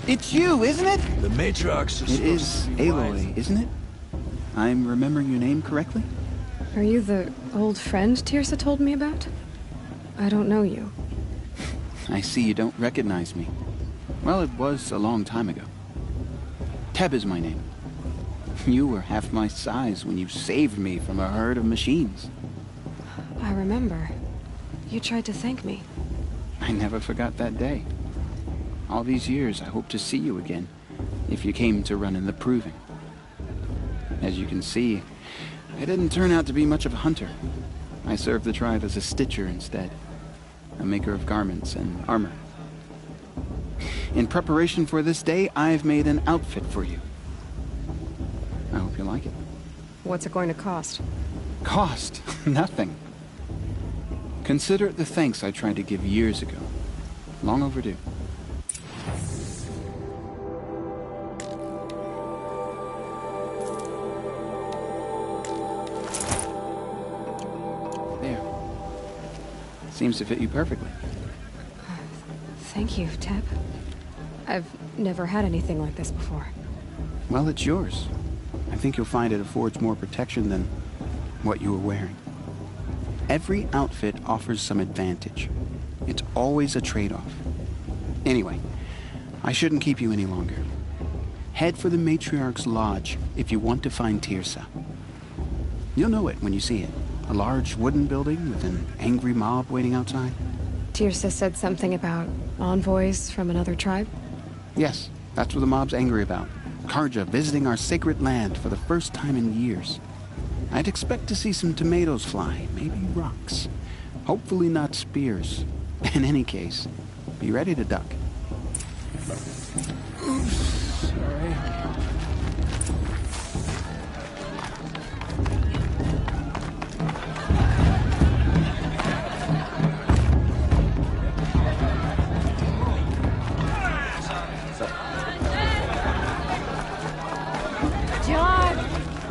It's you, isn't it? The Matrox It is Aloy, isn't it? I'm remembering your name correctly? Are you the old friend Tirsa told me about? I don't know you. I see you don't recognize me. Well, it was a long time ago. Teb is my name. You were half my size when you saved me from a herd of machines. I remember. You tried to thank me. I never forgot that day. All these years, I hope to see you again, if you came to run in the proving. As you can see, I didn't turn out to be much of a hunter. I served the tribe as a stitcher instead, a maker of garments and armor. In preparation for this day, I've made an outfit for you. I hope you like it. What's it going to cost? Cost? Nothing. Consider it the thanks I tried to give years ago. Long overdue. There. Seems to fit you perfectly. Thank you, Teb. I've never had anything like this before. Well, it's yours. I think you'll find it affords more protection than what you were wearing. Every outfit offers some advantage. It's always a trade-off. Anyway, I shouldn't keep you any longer. Head for the Matriarch's Lodge if you want to find Tirsa. You'll know it when you see it. A large wooden building with an angry mob waiting outside. Tirsa said something about envoys from another tribe? Yes, that's what the mob's angry about. Karja visiting our sacred land for the first time in years. I'd expect to see some tomatoes fly, maybe rocks. Hopefully not spears. In any case, be ready to duck. Oops, sorry.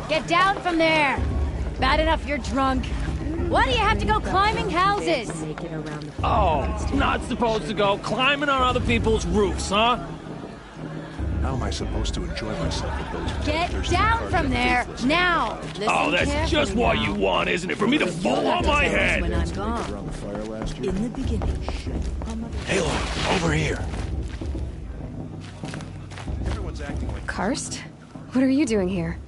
Get down from there! Bad enough you're drunk. Why do you have to go climbing houses? Oh, not supposed to go climbing on other people's roofs, huh? How am I supposed to enjoy myself with those Get bloodthirsty down Karja from there, faithless? now! Listen Oh, that's carefully just what now. you want, isn't it? For me to fall on my head! When I'm Around gone. the fire last year? In the beginning. Aloy, over here. Everyone's acting like... Karst? What are you doing here?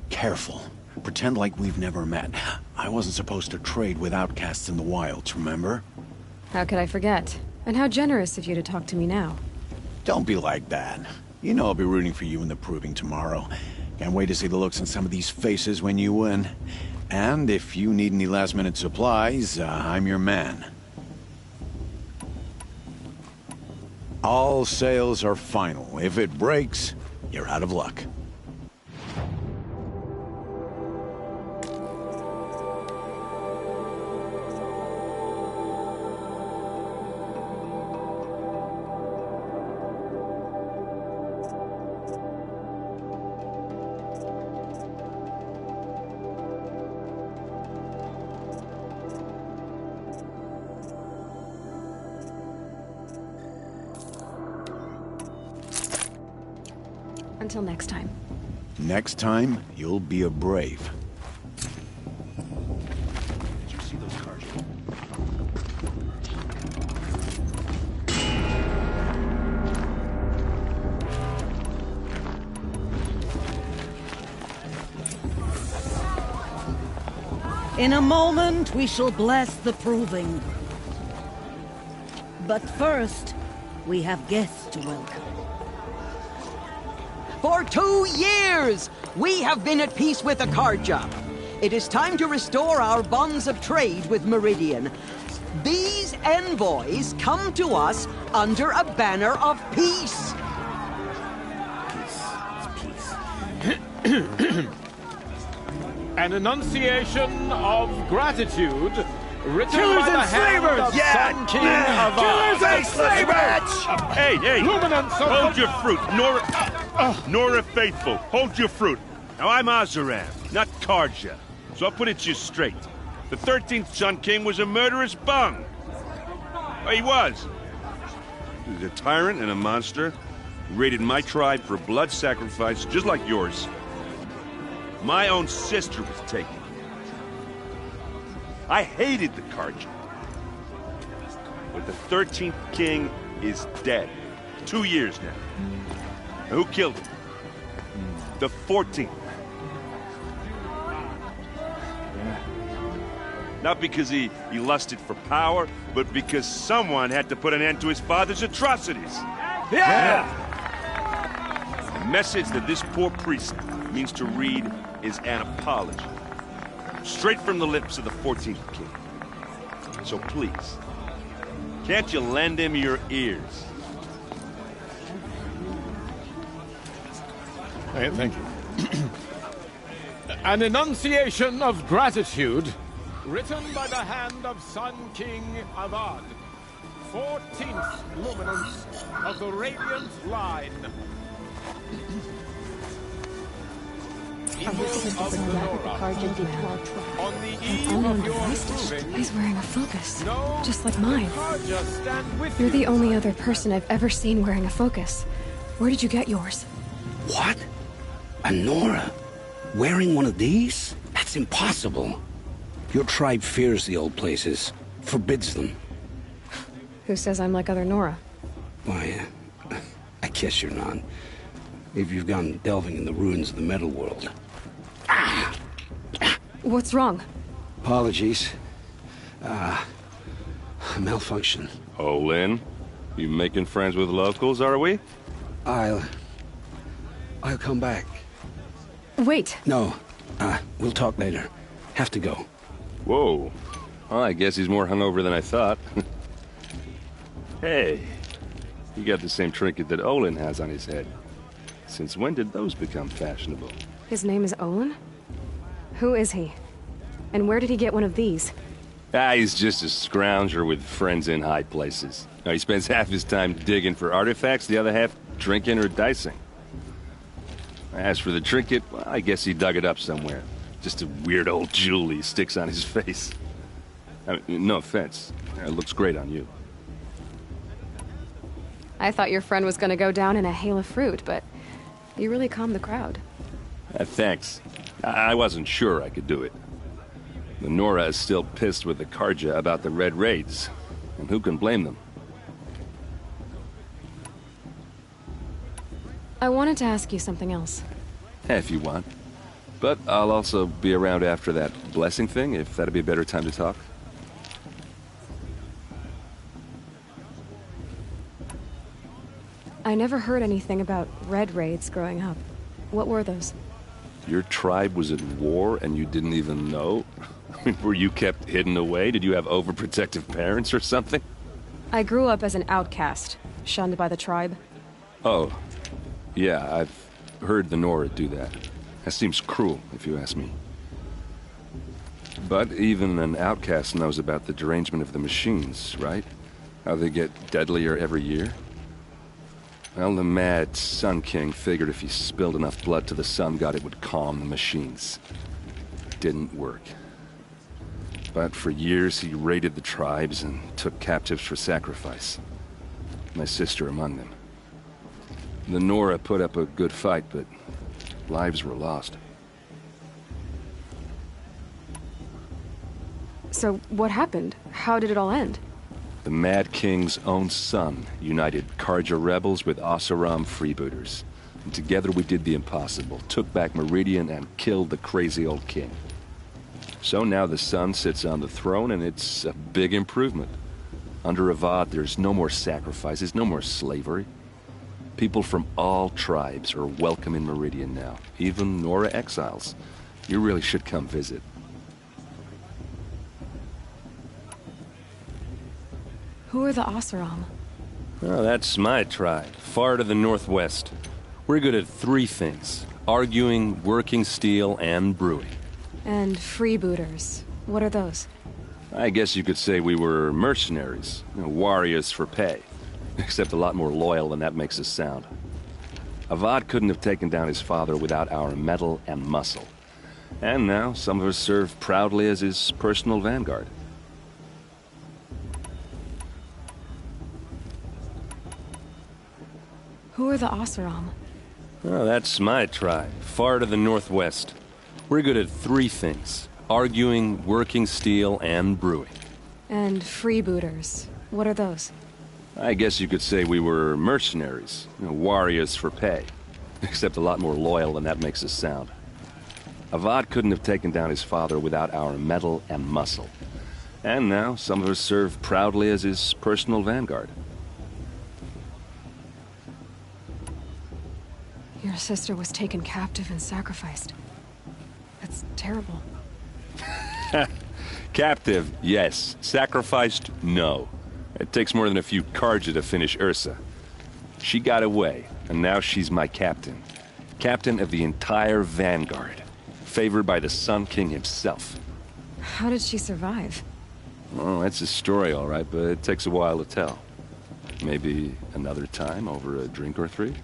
Careful. Pretend like we've never met. I wasn't supposed to trade with outcasts in the wilds, remember? How could I forget? And how generous of you to talk to me now. Don't be like that. You know I'll be rooting for you in the proving tomorrow. Can't wait to see the looks on some of these faces when you win. And if you need any last-minute supplies, I'm your man. All sales are final. If it breaks, you're out of luck. Until next time. Next time, you'll be a brave. Did you see those Karja? In a moment, we shall bless the proving. But first, we have guests to welcome. For 2 years, we have been at peace with the Karja. It is time to restore our bonds of trade with Meridian. These envoys come to us under a banner of peace. An enunciation of gratitude written Killers by the and hand slavers! of Yeah! Sun King of Killers and slavers! Hey, hey! Luminance of Hold your fruit, Nora Faithful. Hold your fruit. Now I'm Azaran, not Karja, so I'll put it to you straight. The 13th Sun King was a murderous bung. He was. He was a tyrant and a monster. Raided my tribe for blood sacrifice, just like yours. My own sister was taken. I hated the Carja. But the 13th king is dead. 2 years now. And who killed him? The 14th. Not because he lusted for power, but because someone had to put an end to his father's atrocities. Yeah! The message that this poor priest means to read is an apology. Straight from the lips of the 14th king. So please, can't you lend him your ears? Thank you. An enunciation of gratitude, written by the hand of Sun King Avad, 14th luminance of the Radiant Line. People of the Nora, on the eve of your proving, He's wearing a focus, no, just like mine. Karja stand with You're you. the only other person I've ever seen wearing a focus. Where did you get yours? What? A Nora? Wearing one of these? That's impossible. Your tribe fears the old places, forbids them. Who says I'm like other Nora? Why, I guess you're not. If you've gone delving in the ruins of the metal world. What's wrong? Apologies. Malfunction. Olin, you making friends with locals, are we? I'll come back. Wait. No, we'll talk later. Have to go. Whoa. Well, I guess he's more hungover than I thought. Hey, you got the same trinket that Olin has on his head. Since when did those become fashionable? His name is Olin? Who is he? And where did he get one of these? He's just a scrounger with friends in high places. Now, he spends half his time digging for artifacts, the other half drinking or dicing. As for the trinket, well, I guess he dug it up somewhere. Just a weird old jewel he sticks on his face. I mean, no offense. It looks great on you. I thought your friend was gonna go down in a hail of fruit, but you really calmed the crowd. Thanks. I wasn't sure I could do it. The Nora is still pissed with the Karja about the Red Raids, and who can blame them? I wanted to ask you something else. If you want. But I'll also be around after that blessing thing, if that'd be a better time to talk. I never heard anything about Red Raids growing up. What were those? Your tribe was at war and you didn't even know? Were you kept hidden away? Did you have overprotective parents or something? I grew up as an outcast, shunned by the tribe. Oh, yeah, I've heard the Nora do that. That seems cruel, if you ask me. But even an outcast knows about the derangement of the machines, right? How they get deadlier every year? Well, the mad Sun King figured if he spilled enough blood to the Sun God, it would calm the machines. Didn't work. But for years, he raided the tribes and took captives for sacrifice. My sister among them. The Nora put up a good fight, but lives were lost. So, what happened? How did it all end? The Mad King's own son united Karja rebels with Oseram freebooters. And together we did the impossible, took back Meridian and killed the crazy old king. So now the son sits on the throne and it's a big improvement. Under Avad, there's no more sacrifices, no more slavery. People from all tribes are welcome in Meridian now, even Nora exiles. You really should come visit. Who are the Oseram? Oh, that's my tribe, far to the northwest. We're good at three things: arguing, working steel, and brewing. And freebooters. What are those? I guess you could say we were mercenaries, warriors for pay. Except a lot more loyal than that makes us sound. Avad couldn't have taken down his father without our metal and muscle. And now some of us serve proudly as his personal vanguard. Who are the Oseram? Oh, that's my tribe, far to the northwest. We're good at three things: arguing, working steel, and brewing. And freebooters. What are those? I guess you could say we were mercenaries, warriors for pay. Except a lot more loyal than that makes us sound. Avad couldn't have taken down his father without our metal and muscle. And now, some of us serve proudly as his personal vanguard. Your sister was taken captive and sacrificed. That's terrible. Captive, yes. Sacrificed, no. It takes more than a few Karja to finish Ursa. She got away, and now she's my captain. Captain of the entire vanguard. Favored by the Sun King himself. How did she survive? Oh, that's a story, all right, but it takes a while to tell. Maybe another time over a drink or three?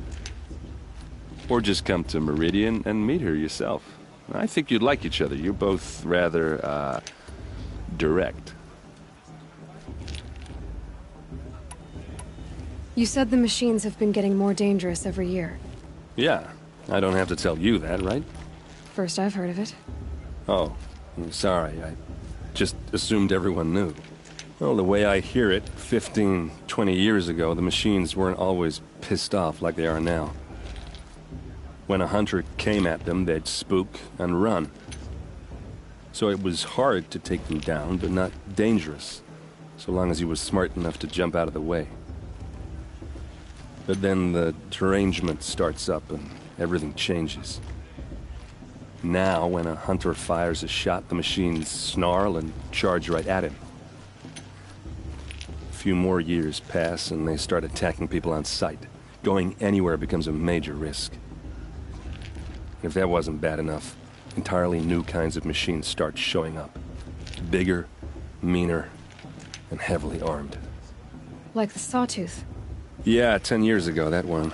Or just come to Meridian and meet her yourself. I think you'd like each other. You're both rather, direct. You said the machines have been getting more dangerous every year. Yeah, I don't have to tell you that, right? First I've heard of it. Oh, I'm sorry. I just assumed everyone knew. Well, the way I hear it, 15, 20 years ago, the machines weren't always pissed off like they are now. When a hunter came at them, they'd spook and run. So it was hard to take them down, but not dangerous, so long as he was smart enough to jump out of the way. But then the derangement starts up and everything changes. Now, when a hunter fires a shot, the machines snarl and charge right at him. A few more years pass and they start attacking people on sight. Going anywhere becomes a major risk. If that wasn't bad enough, entirely new kinds of machines start showing up. Bigger, meaner, and heavily armed. Like the Sawtooth. Yeah, 10 years ago, that one.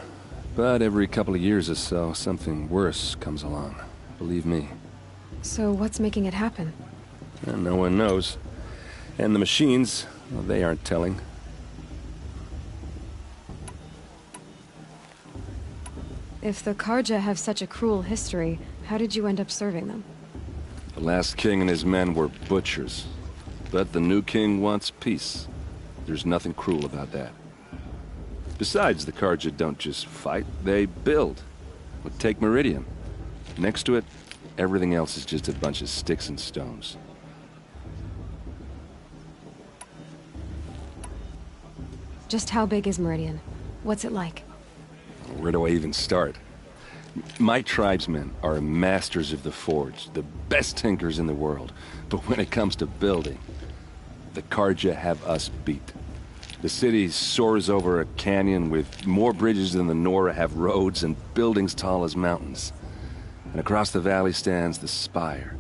But every couple of years or so, something worse comes along. Believe me. So what's making it happen? And no one knows. And the machines, well, they aren't telling. If the Karja have such a cruel history, how did you end up serving them? The last king and his men were butchers. But the new king wants peace. There's nothing cruel about that. Besides, the Karja don't just fight, they build. Well, take Meridian. Next to it, everything else is just a bunch of sticks and stones. Just how big is Meridian? What's it like? Where do I even start? My tribesmen are masters of the forge, the best tinkers in the world. But when it comes to building, the Karja have us beat. The city soars over a canyon with more bridges than the Nora have roads and buildings tall as mountains. And across the valley stands the spire,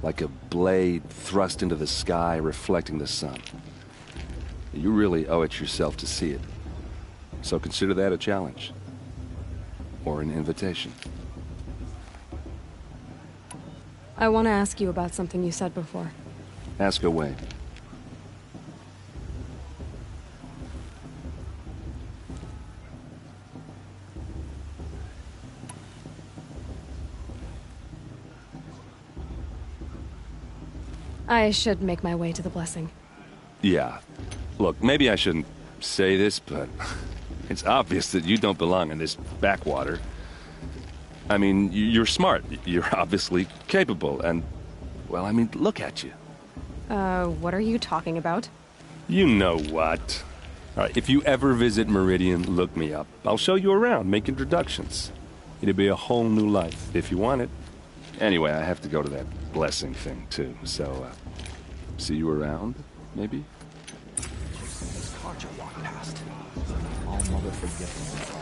like a blade thrust into the sky reflecting the sun. You really owe it yourself to see it. So consider that a challenge. Or an invitation. I want to ask you about something you said before. Ask away. I should make my way to the blessing. Yeah. Look, maybe I shouldn't say this, but it's obvious that you don't belong in this backwater. I mean, you're smart. You're obviously capable, and, well, I mean, look at you. What are you talking about? You know what. All right, if you ever visit Meridian, look me up. I'll show you around, make introductions. It'll be a whole new life, if you want it. Anyway, I have to go to that blessing thing, too, so, see you around, maybe? Karja walk past. All mother forgetful.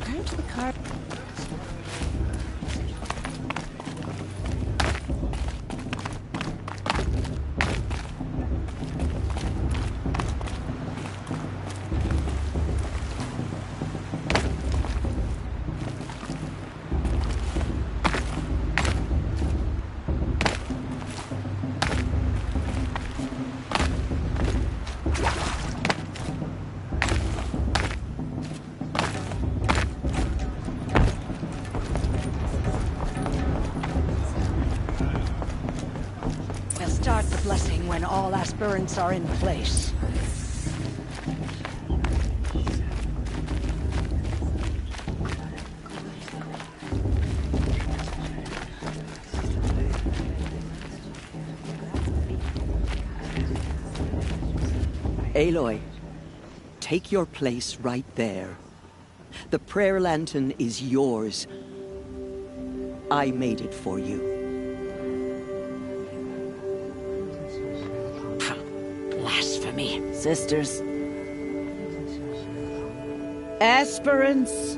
Turn to the car. blessing when all aspirants are in place. Aloy, take your place right there. The prayer lantern is yours. I made it for you. Blasphemy. Sisters. Aspirants,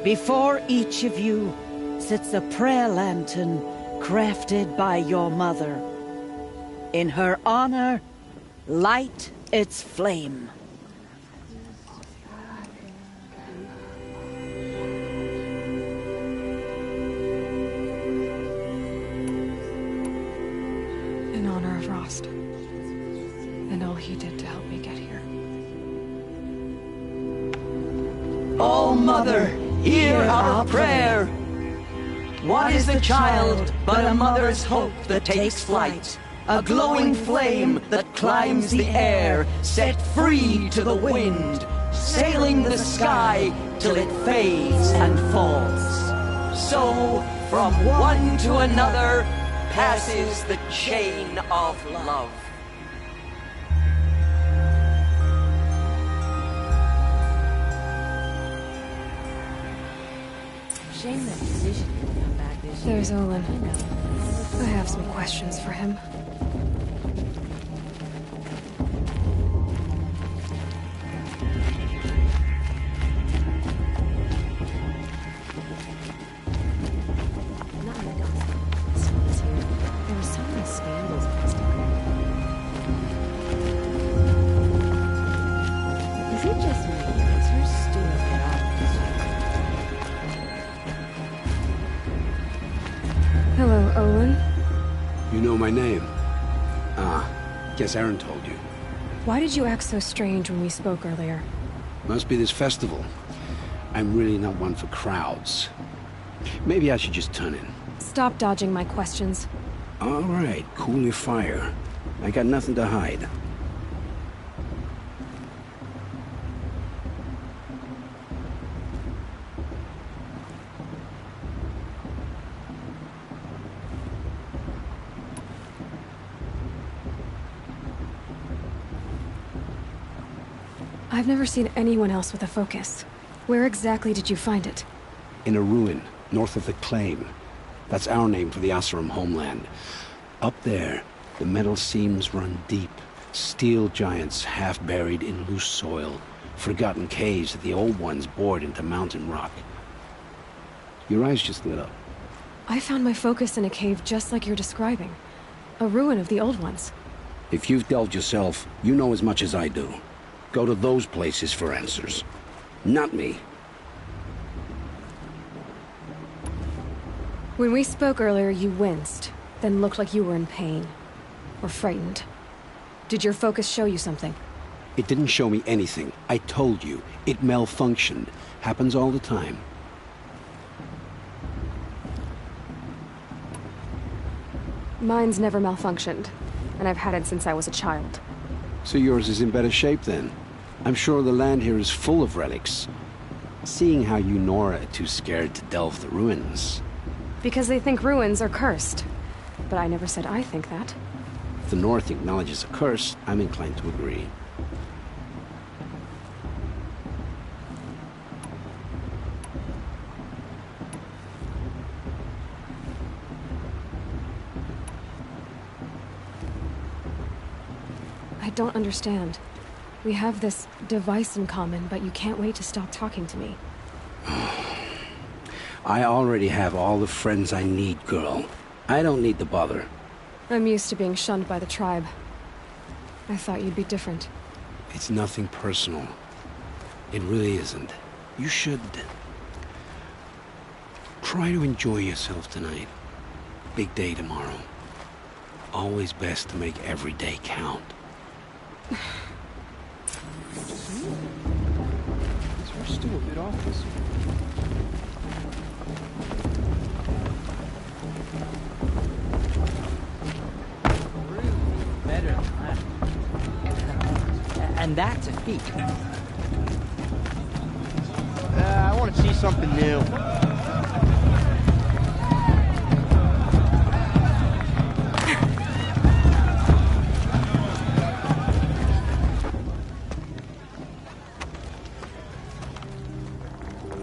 before each of you sits a prayer lantern crafted by your mother. In her honor, light its flame. In honor of Rost. And all he did to help me get here. Oh, Mother, hear our prayer. What is the child but a mother's hope that takes flight? A glowing flame that climbs the air, set free to the wind, sailing the sky till it fades and falls. So, from one to another, passes the chain of love. Shame that decision didn't come back this year. There's Olin. I have some questions for him. Not in gossip. Someone's here. There were so many scandals mixed up. Is it just me? Is her steward get out of this? Hello, Olin. You know my name? Ah, guess Aaron told you. Why did you act so strange when we spoke earlier? Must be this festival. I'm really not one for crowds. Maybe I should just turn in. Stop dodging my questions. All right, cool your fire. I got nothing to hide. I've never seen anyone else with a focus. Where exactly did you find it? In a ruin, north of the Claim. That's our name for the Asuram homeland. Up there, the metal seams run deep. Steel giants half buried in loose soil. Forgotten caves that the old ones bored into mountain rock. Your eyes just lit up. I found my focus in a cave just like you're describing. A ruin of the old ones. If you've delved yourself, you know as much as I do. Go to those places for answers. Not me. When we spoke earlier, you winced, then looked like you were in pain. Or frightened. Did your focus show you something? It didn't show me anything. I told you. It malfunctioned. Happens all the time. Mine's never malfunctioned, and I've had it since I was a child. So yours is in better shape then. I'm sure the land here is full of relics. Seeing how you Nora are too scared to delve the ruins. Because they think ruins are cursed. But I never said I think that. If the North acknowledges a curse, I'm inclined to agree. I don't understand. We have this device in common, but you can't wait to stop talking to me. I already have all the friends I need, girl. I don't need the bother. I'm used to being shunned by the tribe. I thought you'd be different. It's nothing personal. It really isn't. You should... try to enjoy yourself tonight. Big day tomorrow. Always best to make every day count. We're still a bit off this one. better than that. And that's a feat. I want to see something new.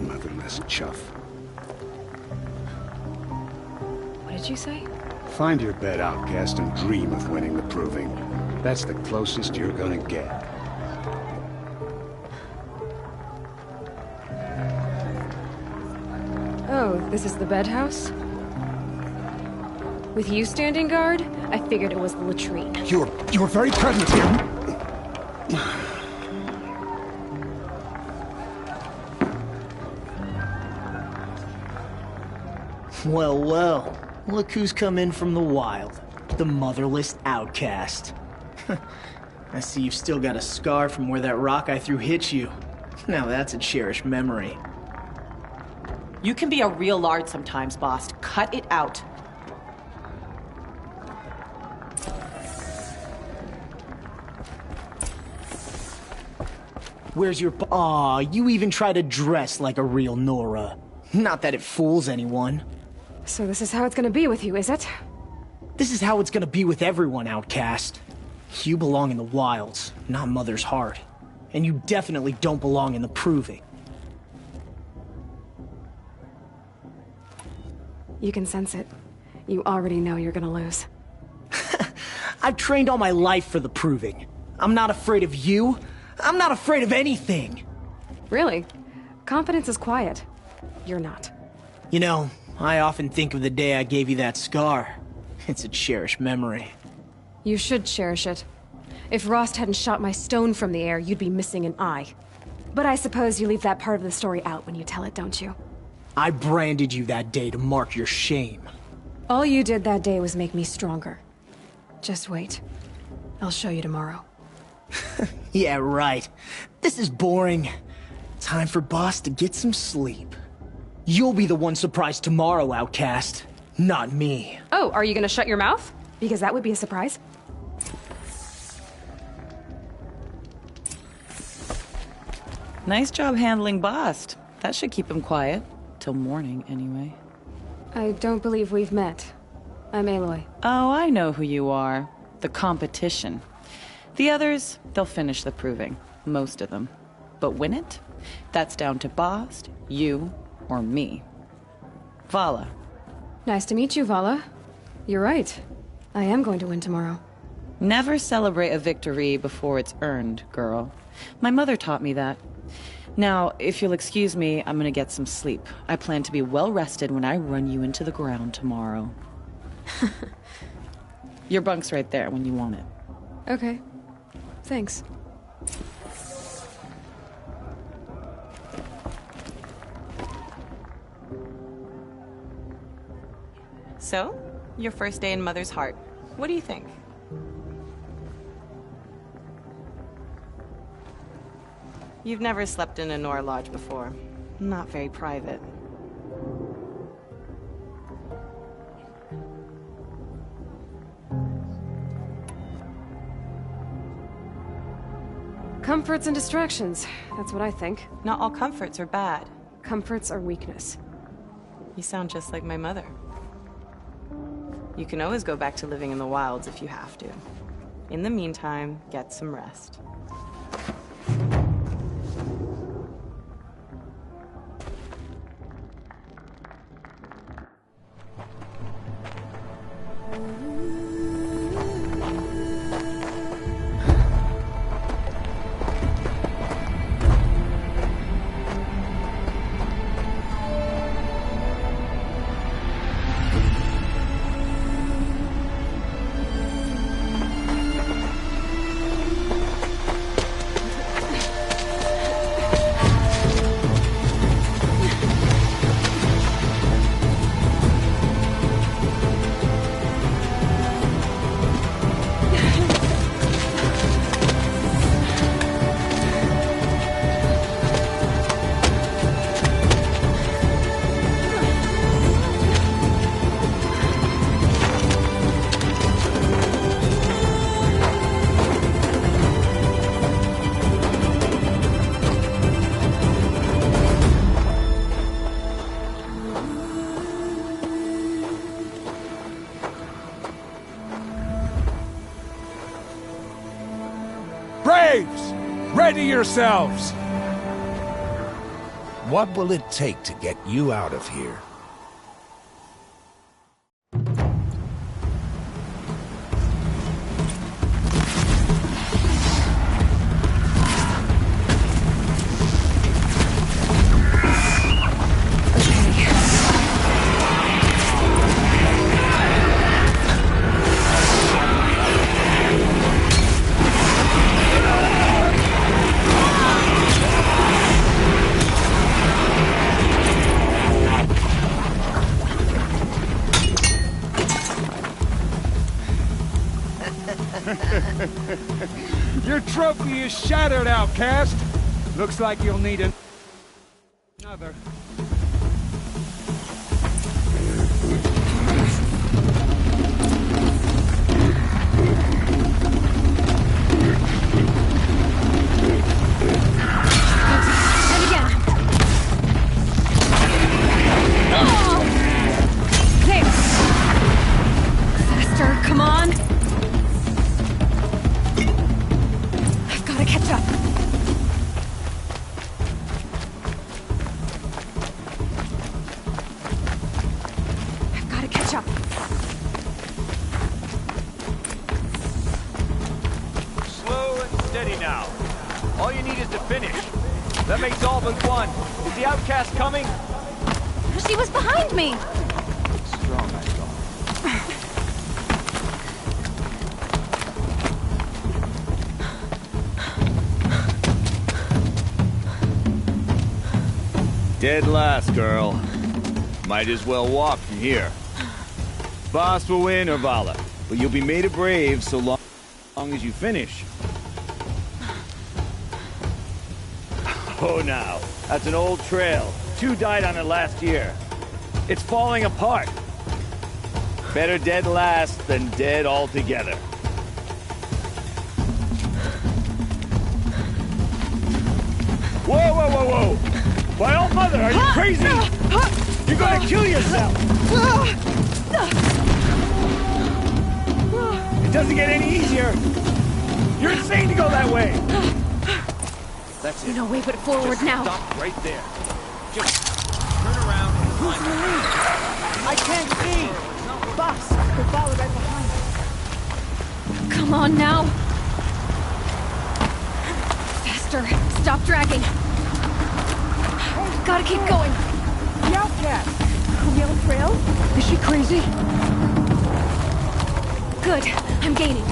Motherless chuff. What did you say? Find your bed, outcast, and dream of winning the proving. That's the closest you're gonna get. Oh, this is the bed house? With you standing guard, I figured it was the latrine. Your very presence here. Well, well. Look who's come in from the wild. The motherless outcast. I see you've still got a scar from where that rock I threw hit you. Now that's a cherished memory. You can be a real lard sometimes, boss. Cut it out. Where's your... Aw, you even try to dress like a real Nora. Not that it fools anyone. So this is how it's gonna be with you, is it? This is how it's gonna be with everyone, outcast. You belong in the wilds, not Mother's heart. And you definitely don't belong in the proving. You can sense it. You already know you're gonna lose. I've trained all my life for the proving. I'm not afraid of you. I'm not afraid of anything. Really? Confidence is quiet. You're not. You know, I often think of the day I gave you that scar. It's a cherished memory. You should cherish it. If Rost hadn't shot my stone from the air, you'd be missing an eye. But I suppose you leave that part of the story out when you tell it, don't you? I branded you that day to mark your shame. All you did that day was make me stronger. Just wait. I'll show you tomorrow. Yeah, right. This is boring. Time for Boss to get some sleep. You'll be the one surprised tomorrow, outcast. Not me. Oh, are you gonna shut your mouth? Because that would be a surprise. Nice job handling Bast. That should keep him quiet. Till morning, anyway. I don't believe we've met. I'm Aloy. Oh, I know who you are. The competition. The others, they'll finish the proving. Most of them. But win it? That's down to Bast, you, or me. Vala. Nice to meet you, Vala. You're right. I am going to win tomorrow. Never celebrate a victory before it's earned, girl. My mother taught me that. Now, if you'll excuse me, I'm gonna get some sleep. I plan to be well rested when I run you into the ground tomorrow. Your bunk's right there when you want it. Okay. Thanks. So, your first day in Mother's heart. What do you think? You've never slept in a Nora lodge before. Not very private. Comforts and distractions. That's what I think. Not all comforts are bad. Comforts are weakness. You sound just like my mother. You can always go back to living in the wilds if you have to. In the meantime, get some rest. Slaves, ready yourselves! What will it take to get you out of here? Your trophy is shattered, outcast. Looks like you'll need another. And again. Oh! There. Faster, come on. Gotta catch up. I've gotta catch up. Slow and steady now. All you need is to finish. That makes all but one. Is the outcast coming? She was behind me. Strong, I thought. Dead last, girl. Might as well walk from here. Boss will win, or Vala, but you'll be made a brave so long as you finish. Oh, now, that's an old trail. 2 died on it last year. It's falling apart. Better dead last than dead altogether. Whoa, whoa, whoa, whoa! By all mother, are you crazy? You're gonna kill yourself! It doesn't get any easier! You're insane to go that way! That's it. No way but forward Just now. Stop right there. Just turn around and climb. I can't see! Boss, we're followed right behind. Come on now. Faster. Stop dragging. Gotta keep going. The outcast! On the other trail? Is she crazy? Good. I'm gaining.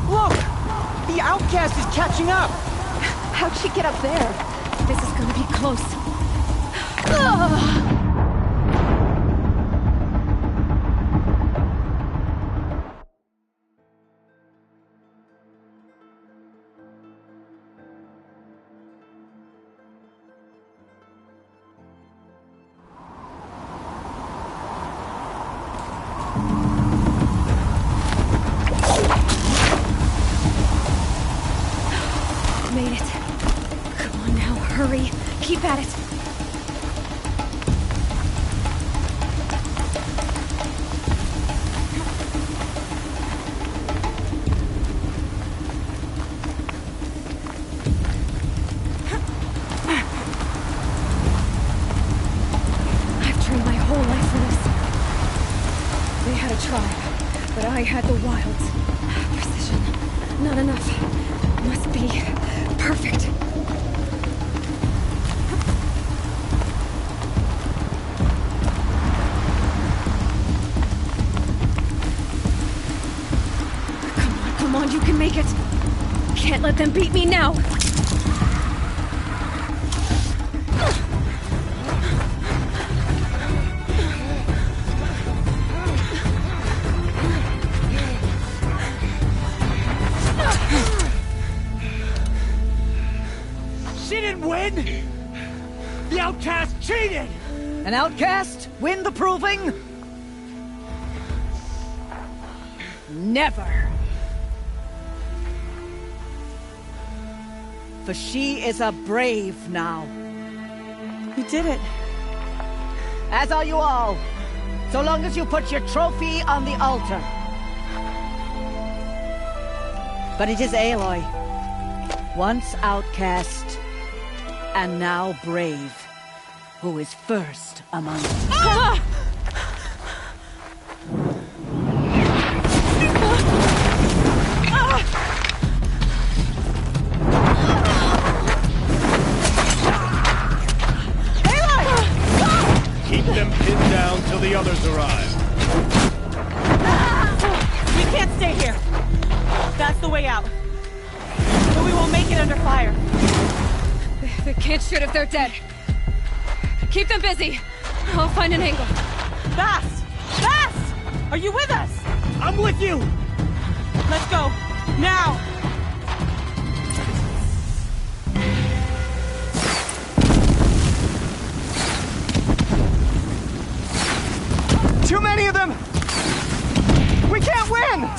Look! The outcast is catching up! How'd she get up there? This is gonna be close. Ugh! Made it. Come on now, hurry. Keep at it. I've trained my whole life for this. They had a tribe, but I had the wilds. Precision. Not enough. Must be perfect. Come on, you can make it. Can't let them beat me now. She didn't win! The outcast cheated! An outcast? Win the proving? Never. For she is a brave now. You did it. As are you all. So long as you put your trophy on the altar. But it is Aloy. Once outcast, and now brave. Who is first among us? Ah! Keep them pinned down till the others arrive. We can't stay here. That's the way out. But we won't make it under fire. They can't shoot if they're dead. Keep them busy. I'll find an angle. Fast! Fast! Are you with us? I'm with you! Let's go. Now! Too many of them! We can't win!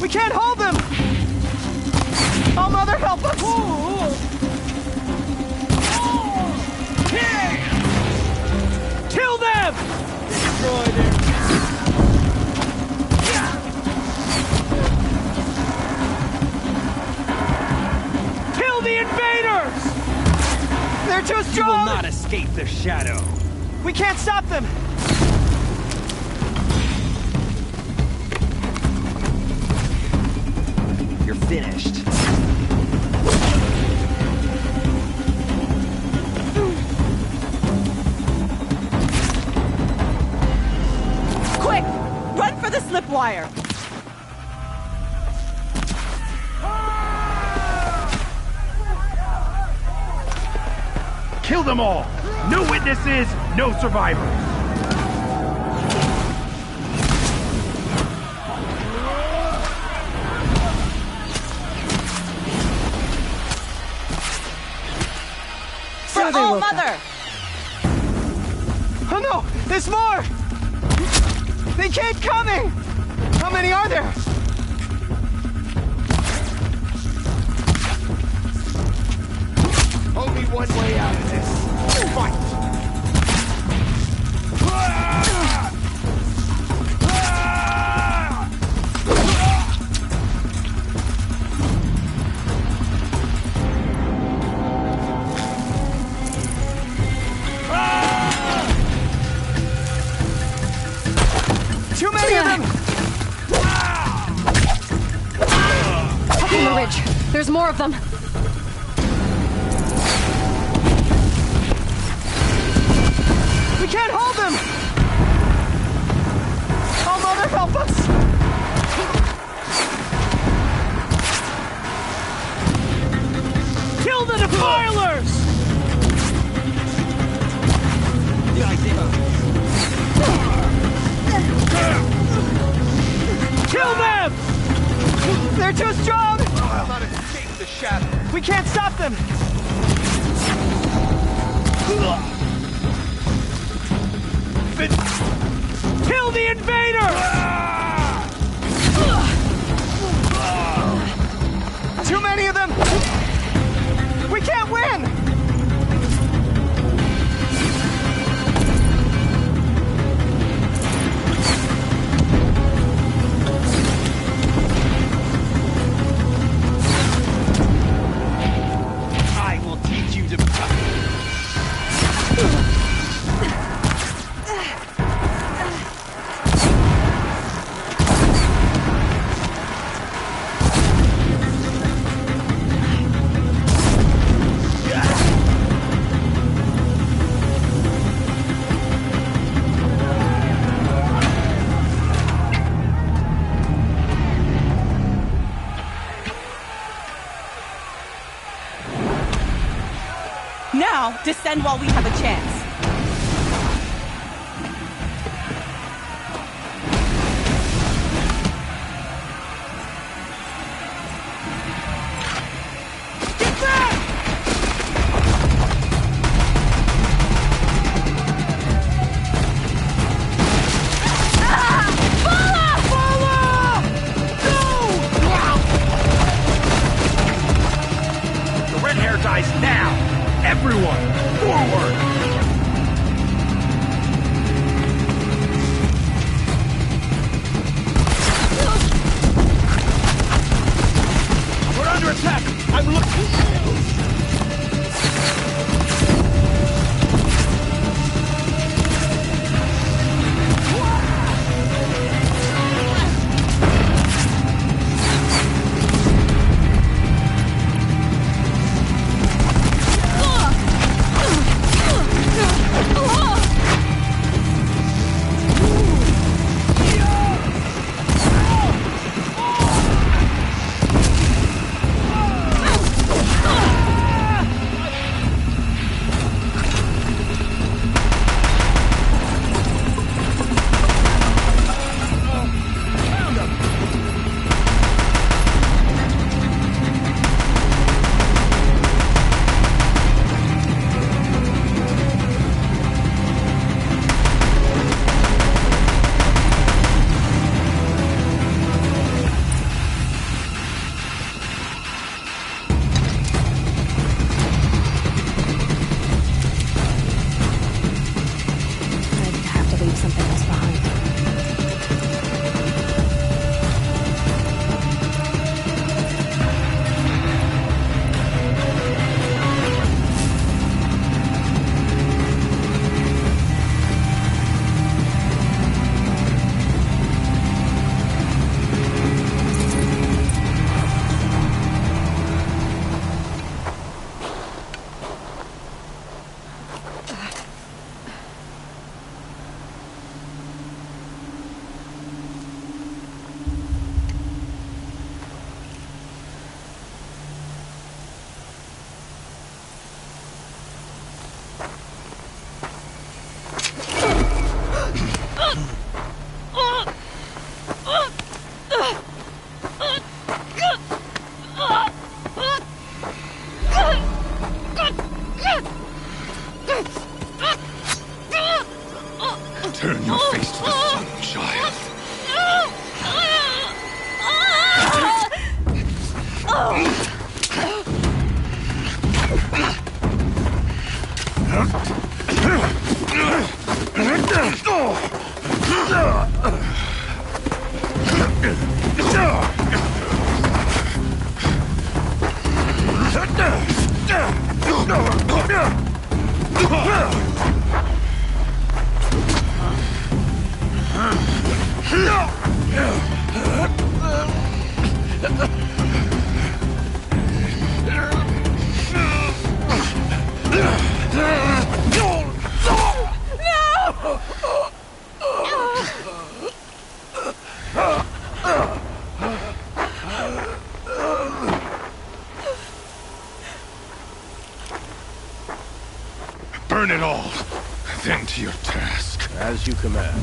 We can't hold them! Oh, Mother, help us! Kill them! Destroy their... Kill the invaders! They're too strong! You will not escape the shadow. We can't stop them! You're finished. Quick! Run for the slip wire! Kill them all! No witnesses, no survivors! For All Mother! Oh no! There's more! They keep coming! How many are there? Only one way out of this. Fight! Too many of them! Up on the ridge. There's more of them. We can't hold them! Oh, Mother, help us! Kill the defilers! Kill them! They're too strong! I'll not escape the shadow. We can't stop them! Kill the invaders! Too many of them! We can't win! I will teach you to... Now, descend while we have a chance. Get back! The red hair dies now! Everyone, forward! Turn your face to the sun, child. Burn it all, then to your task. As you command.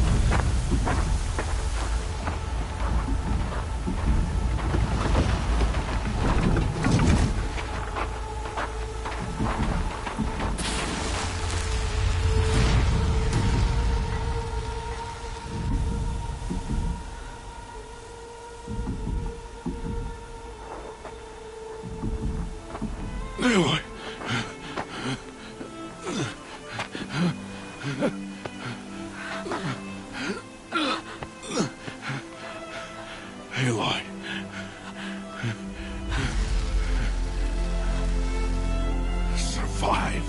Aloy. Aloy. Survive.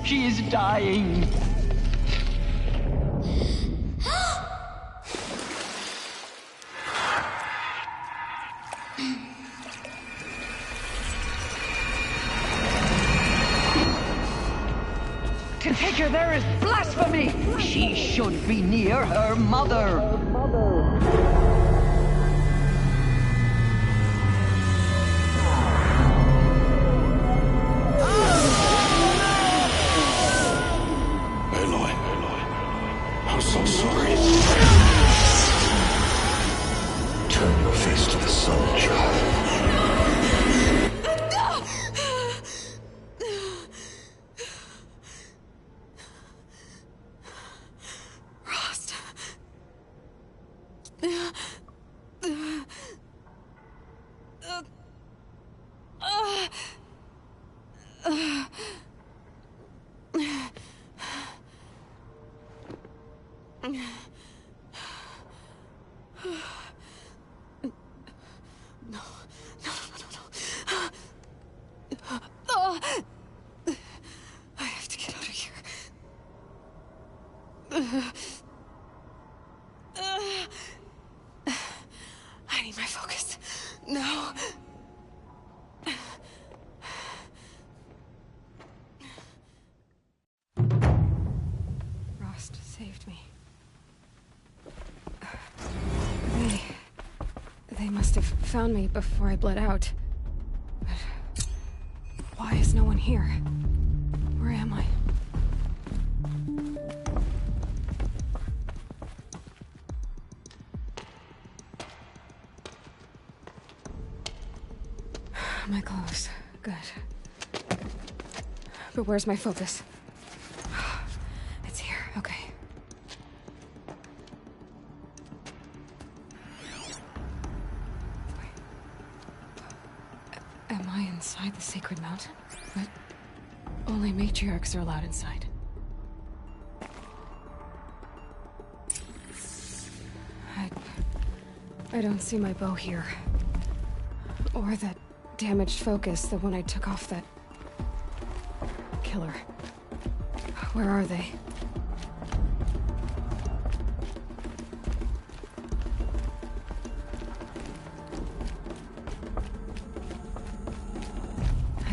She is dying. To take her there is blasphemy. She should be near her mother. Aloy. I'm so sorry. Turn your face to the sun, child. I have to get out of here. I need my focus. No. Rost saved me. They must have found me before I bled out. But why is no one here? Where am I? My clothes. Good. But where's my focus? It's here. Okay. Am I inside the sacred mountain? But only matriarchs are allowed inside. I don't see my bow here. Or that damaged focus, the one I took off that killer. Where are they?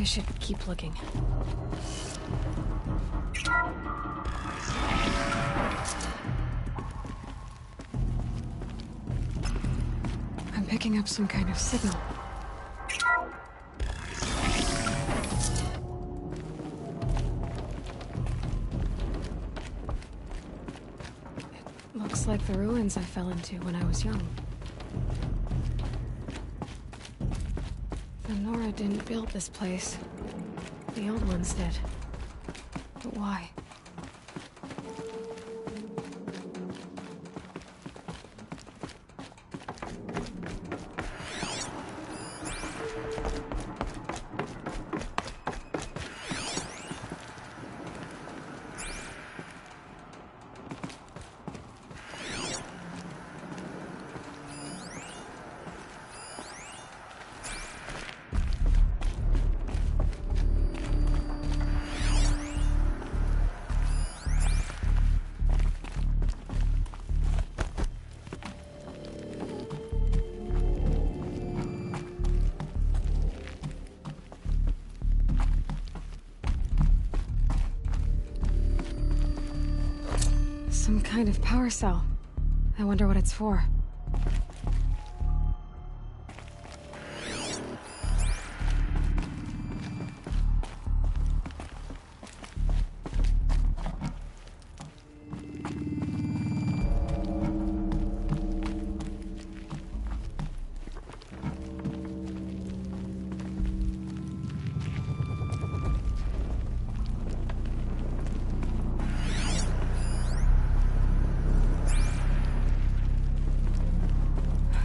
should keep looking. I'm picking up some kind of signal. It looks like the ruins I fell into when I was young. The Nora didn't build this place. The old ones did. But why? Some kind of power cell. I wonder what it's for.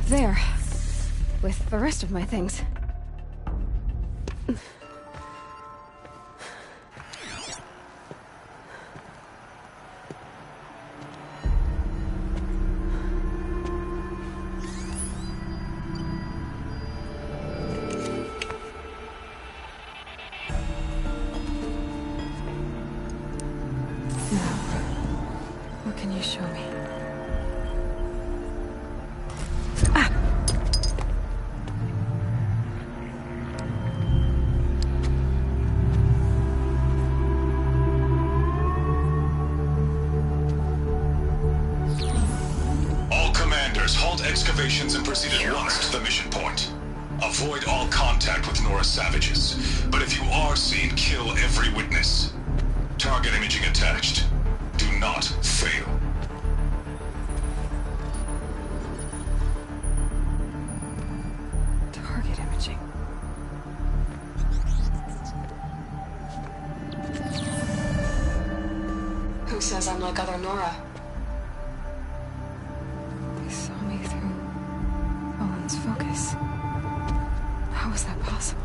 There. With the rest of my things. Now, what can you show me? Excavations and proceed at once to the mission point. Avoid all contact with Nora savages, but if you are seen, kill every witness. Target imaging attached. Do not fail. Target imaging. Who says I'm like other Nora? Focus. How is that possible?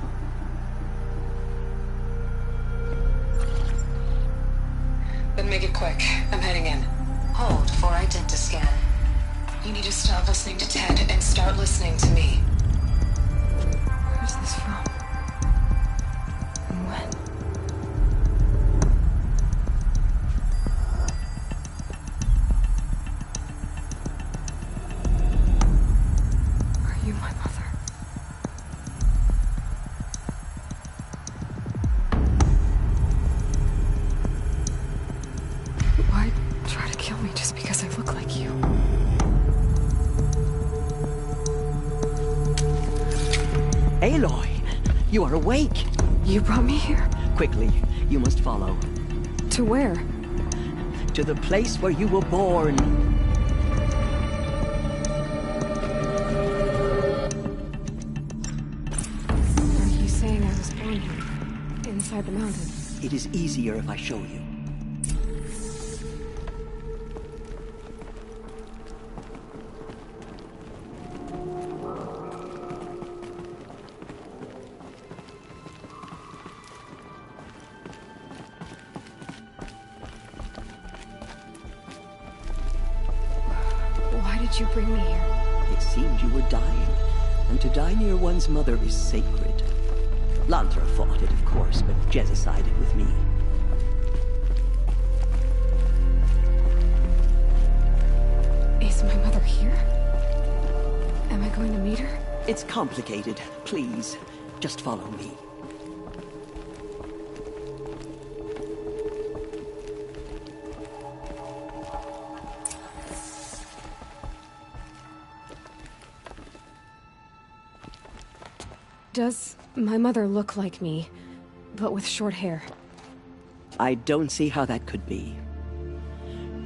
Then make it quick. I'm heading in. Hold for identiscan. You need to stop listening to Ted and start listening to me. Where's this from? And when? My mother. Why try to kill me just because I look like you? Aloy, you are awake. You brought me here? Quickly, you must follow. To where? To the place where you were born. Inside the mountain. It is easier if I show you. Why did you bring me here? It seemed you were dying, and to die near one's mother is sacred. Lantra fought it, of course, but Jezza sided with me. Is my mother here? Am I going to meet her? It's complicated. Please, just follow me. Does my mother look like me, but with short hair? I don't see how that could be.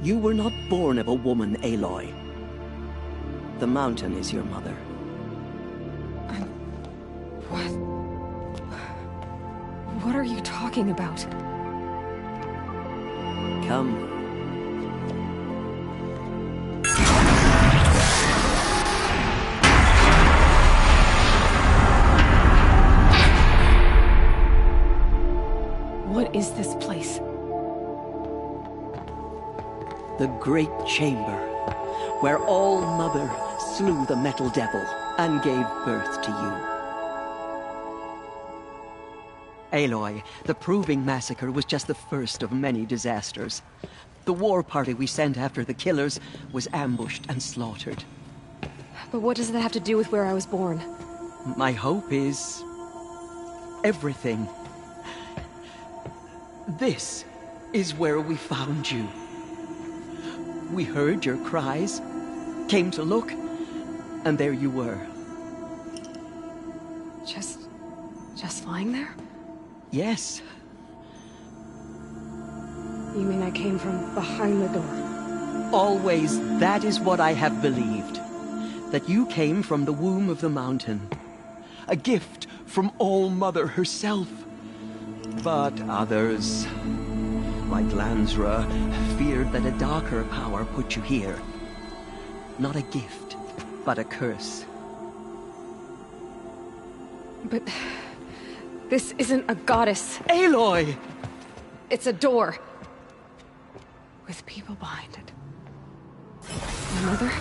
You were not born of a woman, Aloy. The mountain is your mother. What are you talking about? Come. What is this place? The Great Chamber, where All-Mother slew the Metal Devil and gave birth to you. Aloy, the Proving Massacre was just the first of many disasters. The war party we sent after the killers was ambushed and slaughtered. But what does that have to do with where I was born? My hope is... everything. This is where we found you. We heard your cries, came to look, and there you were. Just lying there? Yes. You mean I came from behind the door? Always, that is what I have believed. That you came from the womb of the mountain. A gift from All-Mother herself. But others, like Lansra, feared that a darker power put you here. Not a gift, but a curse. But... this isn't a goddess. Aloy! It's a door. With people behind it. My mother?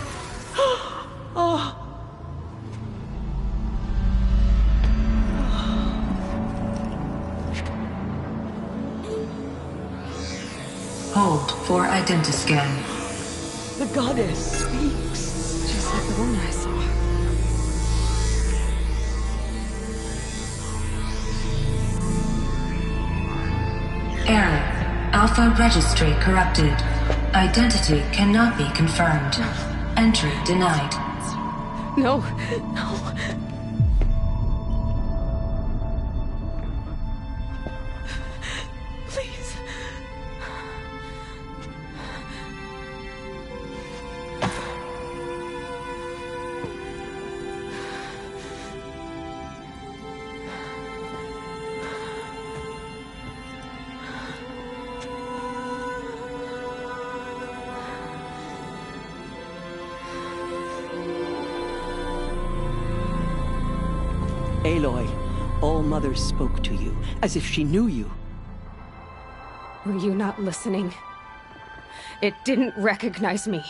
Oh! Hold for identiscan. The goddess speaks. Just like the woman I saw. Error. Alpha registry corrupted. Identity cannot be confirmed. Entry denied. No, no. Please. Aloy, All-Mother spoke to you, as if she knew you. Were you not listening? It didn't recognize me.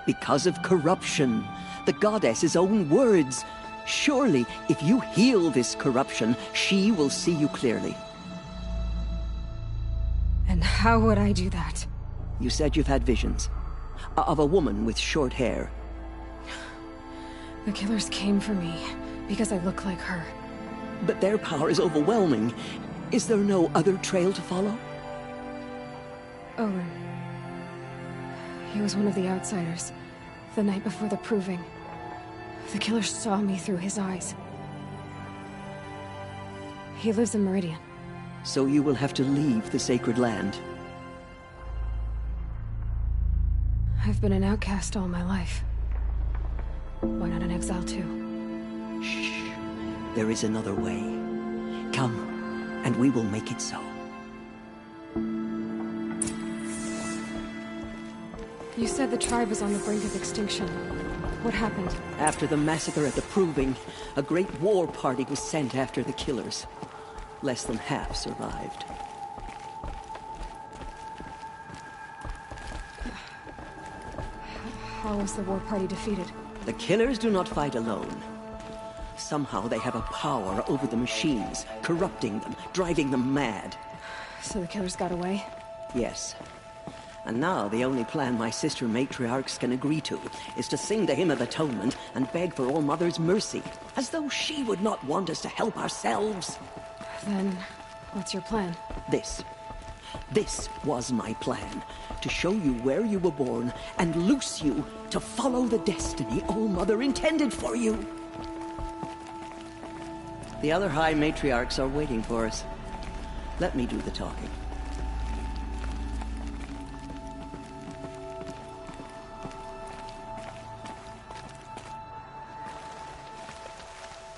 Because of corruption. The goddess's own words. Surely, if you heal this corruption, she will see you clearly. And how would I do that? You said you've had visions. Of a woman with short hair. The killers came for me. Because I look like her. But their power is overwhelming. Is there no other trail to follow? Owen. He was one of the outsiders. The night before the Proving. The killer saw me through his eyes. He lives in Meridian. So you will have to leave the sacred land. I've been an outcast all my life. Why not an exile too? Shh. There is another way. Come, and we will make it so. You said the tribe was on the brink of extinction. What happened? After the massacre at the Proving, a great war party was sent after the killers. Less than half survived. How was the war party defeated? The killers do not fight alone. Somehow they have a power over the machines, corrupting them, driving them mad. So the killers got away? Yes. And now the only plan my sister matriarchs can agree to is to sing the Hymn of Atonement and beg for All-Mother's mercy, as though she would not want us to help ourselves. Then, what's your plan? This was my plan. To show you where you were born and loose you to follow the destiny All-Mother intended for you. The other High Matriarchs are waiting for us. Let me do the talking.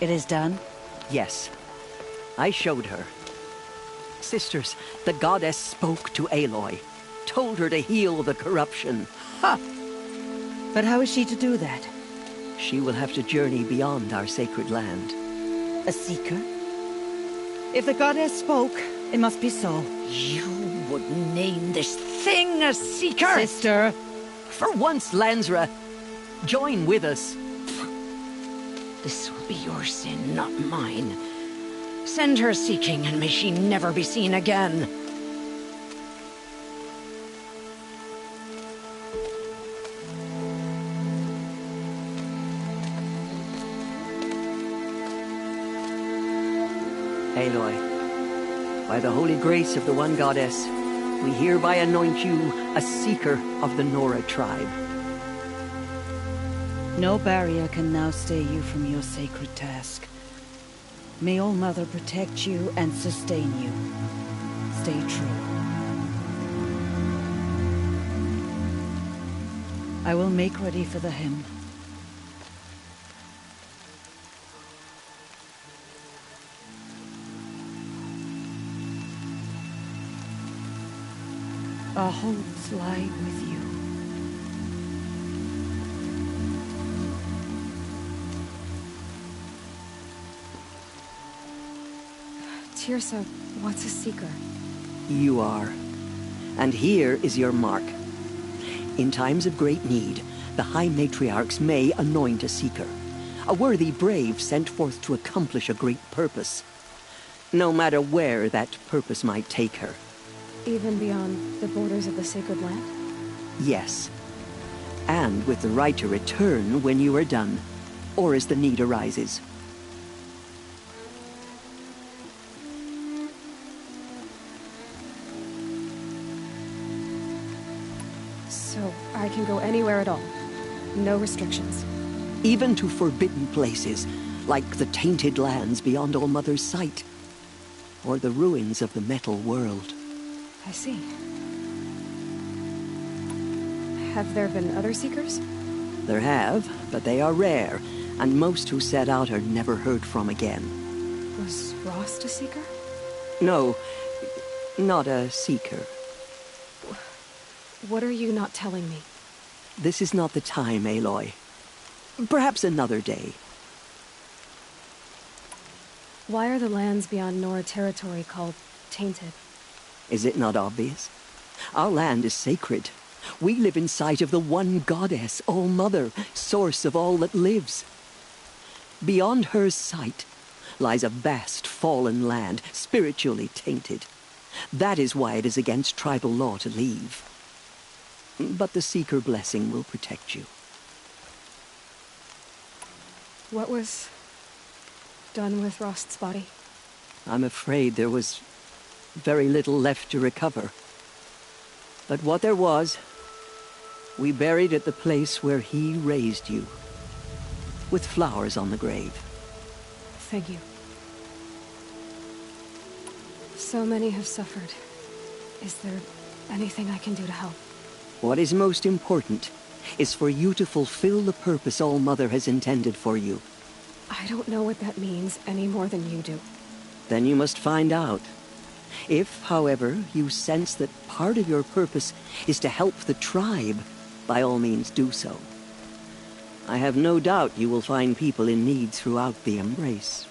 It is done? Yes. I showed her. Sisters, the goddess spoke to Aloy. Told her to heal the corruption. Ha! But how is she to do that? She will have to journey beyond our sacred land. A seeker? If the goddess spoke, it must be so. You would name this thing a seeker? Sister! For once, Lansra, join with us. This will be your sin, not mine. Send her seeking, and may she never be seen again. Aloy, by the holy grace of the One Goddess, we hereby anoint you a seeker of the Nora tribe. No barrier can now stay you from your sacred task. May All Mother protect you and sustain you. Stay true. I will make ready for the hymn. Our hopes lie with you. Tirsa, what's a seeker? You are. And here is your mark. In times of great need, the High Matriarchs may anoint a seeker. A worthy brave sent forth to accomplish a great purpose. No matter where that purpose might take her. Even beyond the borders of the sacred land? Yes. And with the right to return when you are done, or as the need arises. So I can go anywhere at all? No restrictions? Even to forbidden places, like the tainted lands beyond All Mother's sight. Or the ruins of the metal world. I see. Have there been other seekers? There have, but they are rare, and most who set out are never heard from again. Was Rost a seeker? No, not a seeker. What are you not telling me? This is not the time, Aloy. Perhaps another day. Why are the lands beyond Nora territory called tainted? Is it not obvious? Our land is sacred. We live in sight of the One Goddess, All Mother, source of all that lives. Beyond her sight lies a vast fallen land, spiritually tainted. That is why it is against tribal law to leave. But the Seeker blessing will protect you. What was done with Rost's body? I'm afraid there was very little left to recover. But what there was, we buried at the place where he raised you, with flowers on the grave. Thank you. So many have suffered. Is there anything I can do to help? What is most important is for you to fulfill the purpose All Mother has intended for you. I don't know what that means any more than you do. Then you must find out. If, however, you sense that part of your purpose is to help the tribe, by all means do so. I have no doubt you will find people in need throughout the Embrace.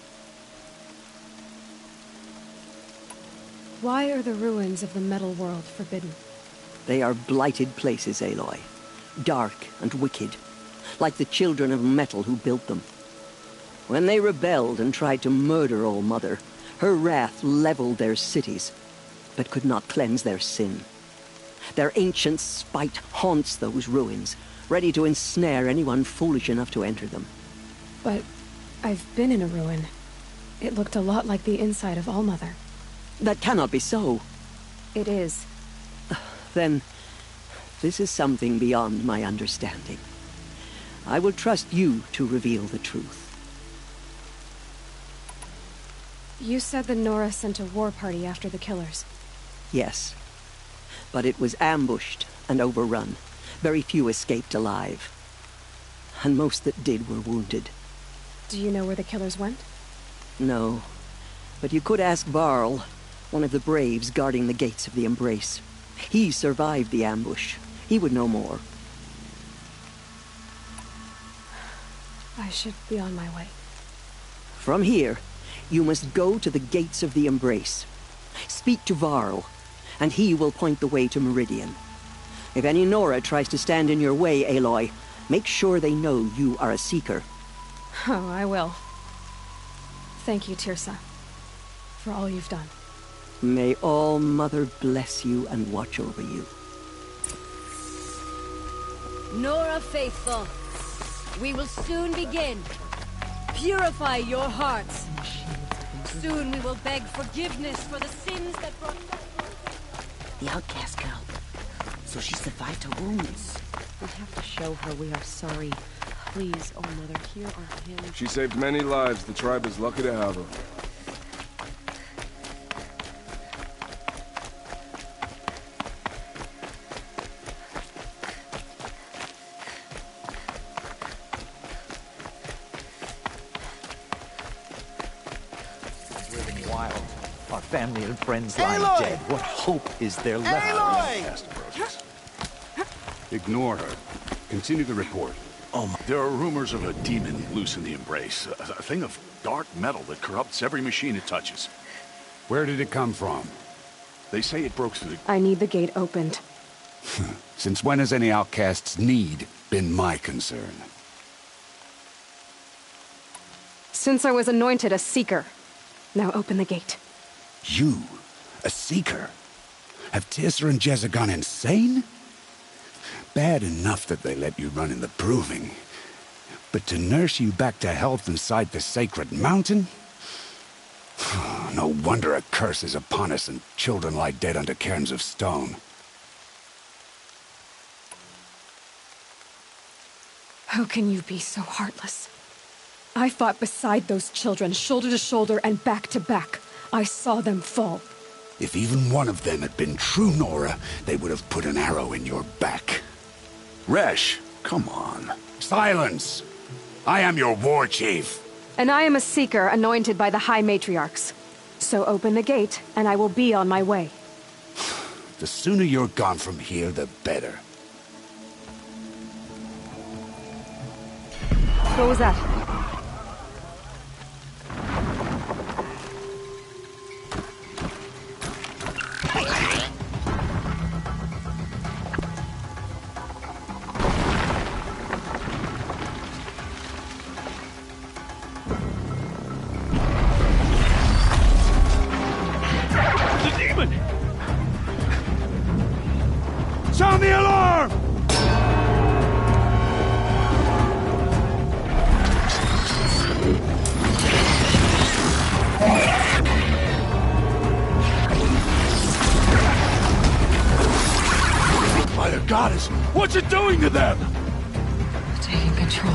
Why are the ruins of the metal world forbidden? They are blighted places, Aloy. Dark and wicked, like the children of metal who built them. When they rebelled and tried to murder All Mother, her wrath leveled their cities, but could not cleanse their sin. Their ancient spite haunts those ruins, ready to ensnare anyone foolish enough to enter them. But I've been in a ruin. It looked a lot like the inside of All Mother. That cannot be so. It is. Then, this is something beyond my understanding. I will trust you to reveal the truth. You said the Nora sent a war party after the killers. Yes. But it was ambushed and overrun. Very few escaped alive. And most that did were wounded. Do you know where the killers went? No. But you could ask Varl, one of the braves guarding the gates of the Embrace. He survived the ambush. He would know more. I should be on my way. From here, you must go to the gates of the Embrace. Speak to Varl, and he will point the way to Meridian. If any Nora tries to stand in your way, Aloy, make sure they know you are a Seeker. Oh, I will. Thank you, Tirsa, for all you've done. May All Mother bless you and watch over you. Nora Faithful, we will soon begin. Purify your hearts. Soon we will beg forgiveness for the sins that brought... The outcast girl. So she survived her wounds. We have to show her we are sorry. Please, oh Mother, hear our hymn. She saved many lives. The tribe is lucky to have her. Living wild. Our family and friends lying dead. What hope is there left? Cast approaches. Ignore her. Continue the report. There are rumors of a demon loose in the Embrace. A thing of dark metal that corrupts every machine it touches. Where did it come from? They say it broke through the... I need the gate opened. Since when has any outcast's need been my concern? Since I was anointed a Seeker. Now open the gate. You? A Seeker? Have Tirsa and Jezza gone insane? Bad enough that they let you run in the Proving. But to nurse you back to health inside the sacred mountain? No wonder a curse is upon us and children lie dead under cairns of stone. How can you be so heartless? I fought beside those children, shoulder to shoulder and back to back. I saw them fall. If even one of them had been true Nora, they would have put an arrow in your back. Resh, come on. Silence! I am your war chief. And I am a Seeker anointed by the High Matriarchs. So open the gate, and I will be on my way. The sooner you're gone from here, the better. What was that? Sound the alarm! By the goddess, what's it doing to them? Taking control.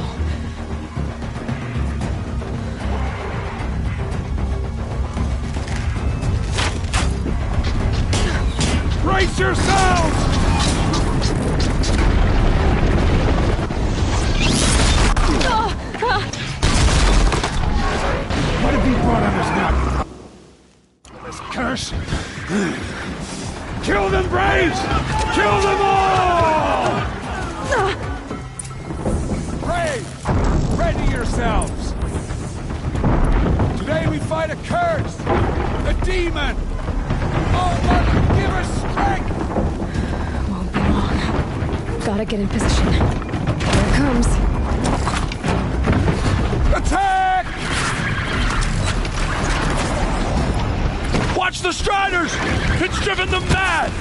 Brace yourselves! What have you brought on us now? This curse! Kill them, Braves! Kill them all! Braves, ready yourselves! Today we fight a curse! A demon! Oh, Mother, give us strength! Won't be long. Gotta get in position. Here it comes. Attack! Watch the Striders! It's driven them mad!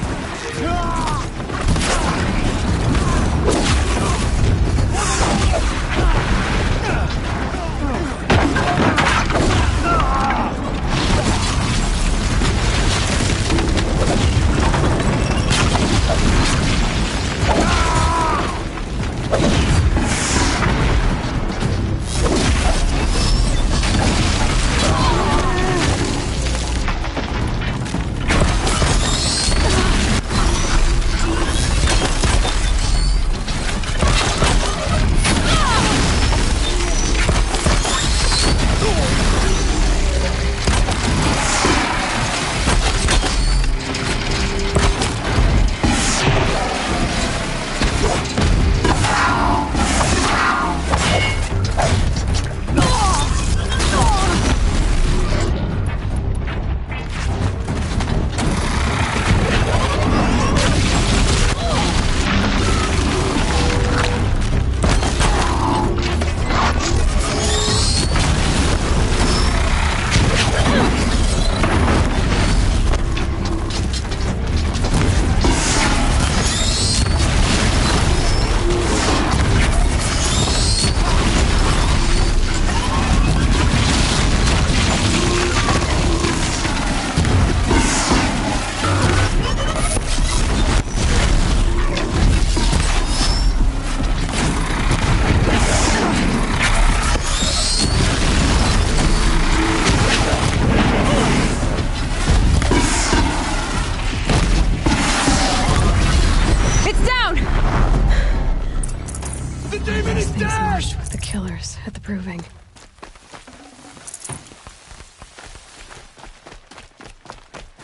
thinks dead! Marsh was the killers at the proving.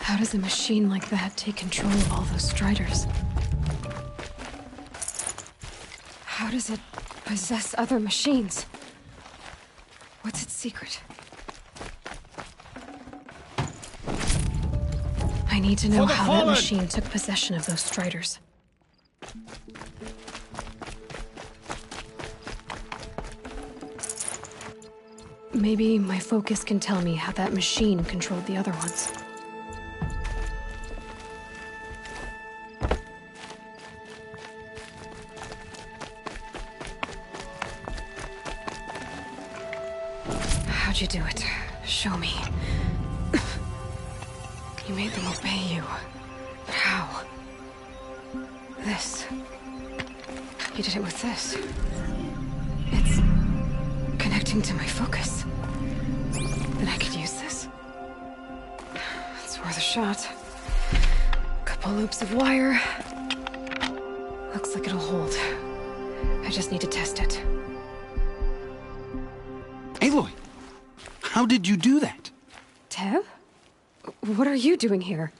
How does a machine like that take control of all those Striders? How does it possess other machines? What's its secret? I need to know how that machine took possession of those Striders. Maybe my focus can tell me how that machine controlled the other ones. How'd you do it? Show me. You made them obey you. But how? This. You did it with this. It's connecting to my focus. Then I could use this. It's worth a shot. Couple loops of wire. Looks like it'll hold. I just need to test it. Aloy! How did you do that? Teb? What are you doing here?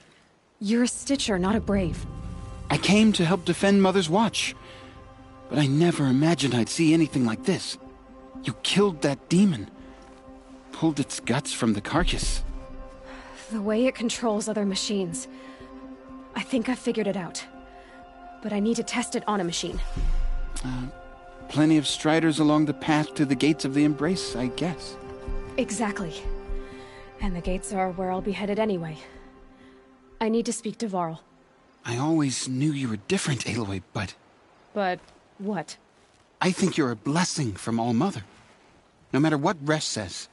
You're a Stitcher, not a Brave. I came to help defend Mother's Watch. But I never imagined I'd see anything like this. You killed that demon. Pulled its guts from the carcass. The way it controls other machines. I think I figured it out. But I need to test it on a machine. Plenty of Striders along the path to the gates of the Embrace, I guess. Exactly. And the gates are where I'll be headed anyway. I need to speak to Varl. I always knew you were different, Aloy, but... But what? I think you're a blessing from All-Mother. No matter what Resh says.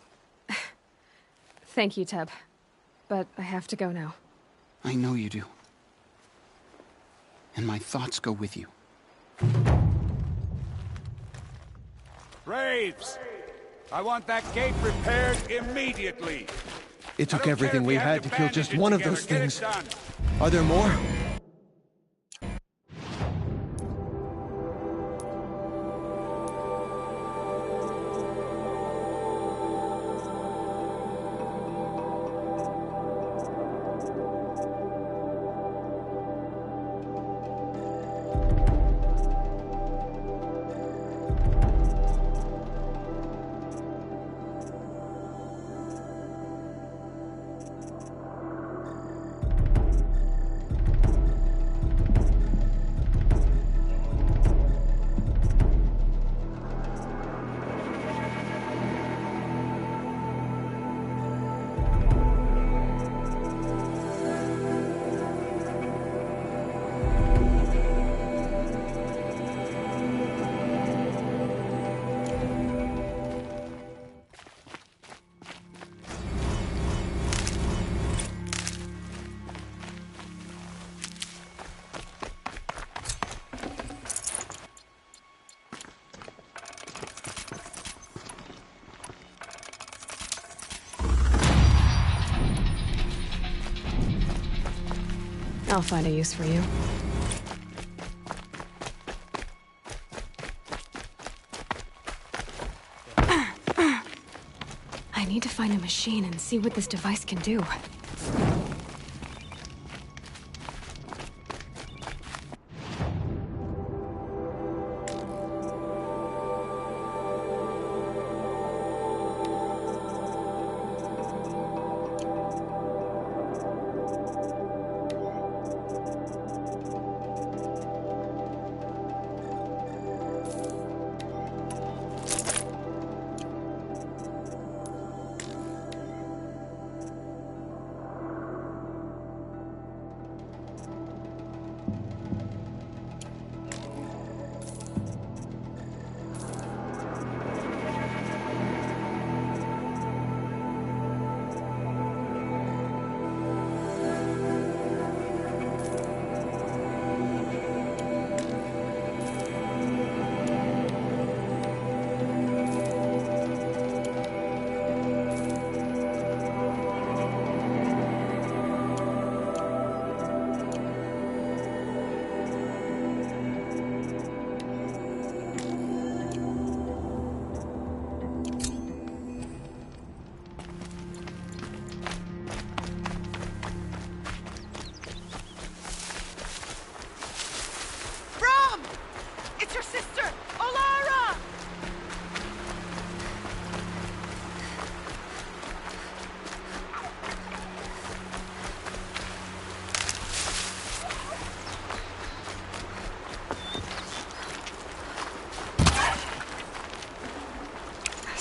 Thank you, Teb. But I have to go now. I know you do. And my thoughts go with you. Braves! I want that gate repaired immediately. It took everything we had to kill just one of those things. Are there more? I'll find a use for you. I need to find a machine and see what this device can do.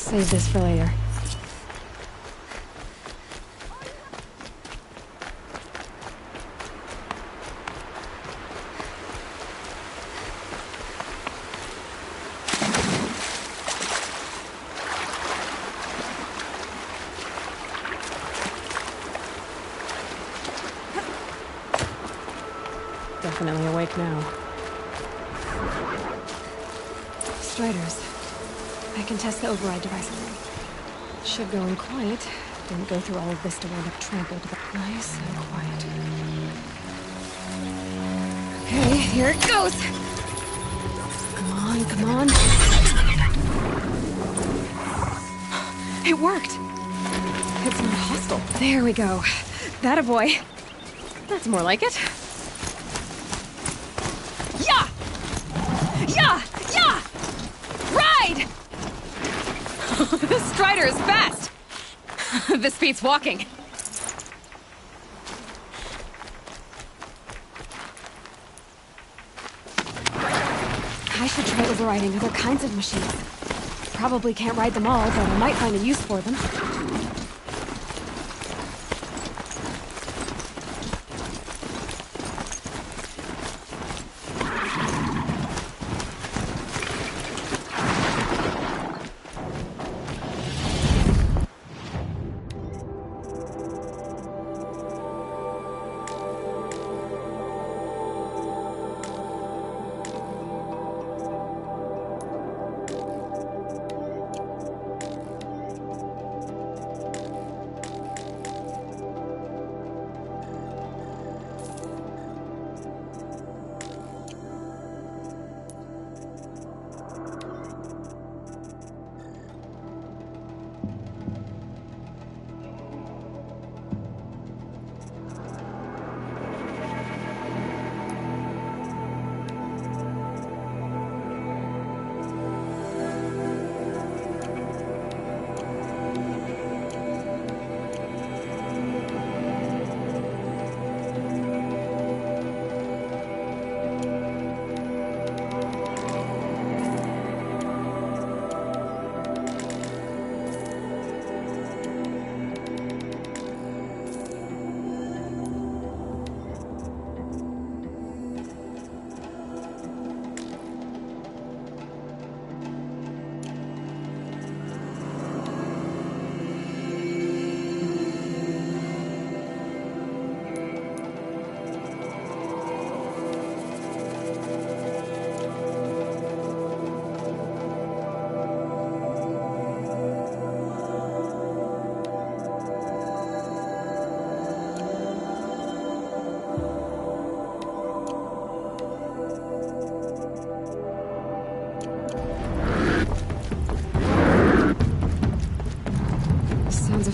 Save this for later. Definitely awake now. Striders. I can test the override device. Should go in quiet. Didn't go through all of this to wind up trampled, but nice and quiet. Okay, here it goes! Come on, come on. It worked! It's not hostile. There we go. That a boy. That's more like it. Yeah! Yeah! Yeah! Ride! This Strider is fast! This beats walking. I should try overriding other kinds of machines. Probably can't ride them all, but I might find a use for them.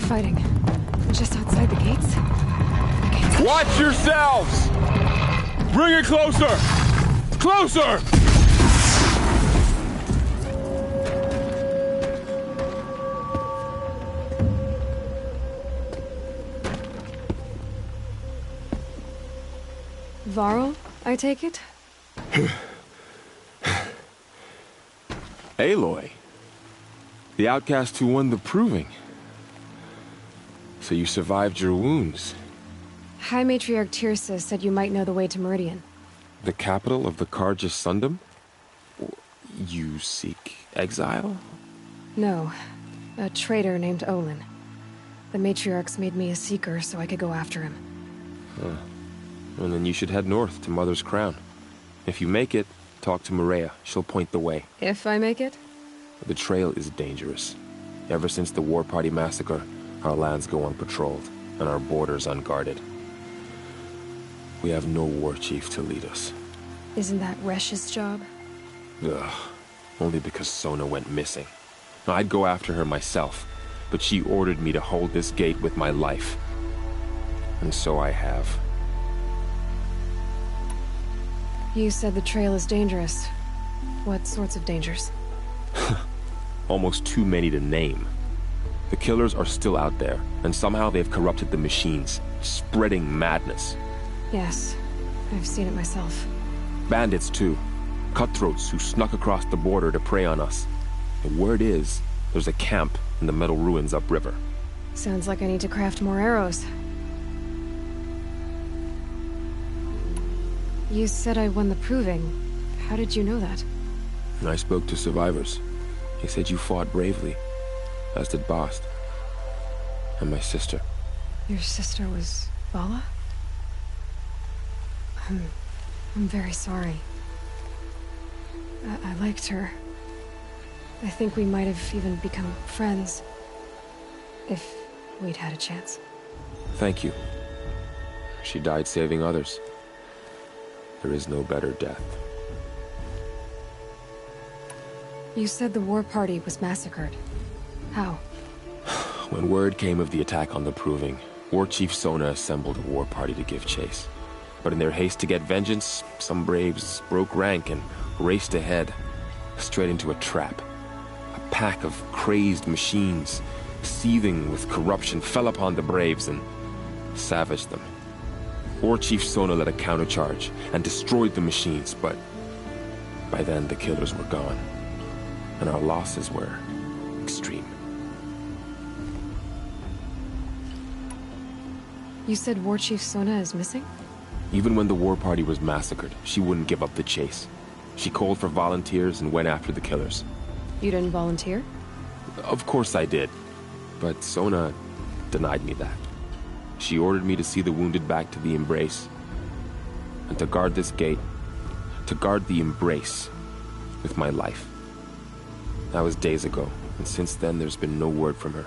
Fighting. Just outside the gates. Watch yourselves! Bring it closer! Closer! Varl, I take it? Aloy. The outcast who won the proving. So you survived your wounds. High Matriarch Tirsa said you might know the way to Meridian. The capital of the Carja Sundom? You seek exile? No. A traitor named Olin. The Matriarchs made me a seeker so I could go after him. Huh. Well, then you should head north to Mother's Crown. If you make it, talk to Maria. She'll point the way. If I make it? The trail is dangerous. Ever since the War Party massacre, our lands go unpatrolled, and our borders unguarded. We have no war chief to lead us. Isn't that Resh's job? Ugh. Only because Sona went missing. I'd go after her myself, but she ordered me to hold this gate with my life. And so I have. You said the trail is dangerous. What sorts of dangers? Almost too many to name. The killers are still out there, and somehow they've corrupted the machines, spreading madness. Yes, I've seen it myself. Bandits, too. Cutthroats who snuck across the border to prey on us. The word is, There's a camp in the metal ruins upriver. Sounds like I need to craft more arrows. You said I won the proving. How did you know that? I spoke to survivors. They said you fought bravely, as did Bast. And my sister. Your sister was Vala? I'm very sorry. I liked her. I think we might have even become friends. If we'd had a chance. Thank you. She died saving others. There is no better death. You said the war party was massacred. How? When word came of the attack on the Proving, War Chief Sona assembled a war party to give chase. But in their haste to get vengeance, some braves broke rank and raced ahead, straight into a trap. A pack of crazed machines, seething with corruption, fell upon the braves and savaged them. War Chief Sona led a countercharge and destroyed the machines, but by then the killers were gone, and our losses were extreme. You said War Chief Sona is missing? Even when the war party was massacred, she wouldn't give up the chase. She called for volunteers and went after the killers. You didn't volunteer? Of course I did, but Sona denied me that. She ordered me to see the wounded back to the Embrace, and to guard this gate, to guard the Embrace with my life. That was days ago, and since then there's been no word from her.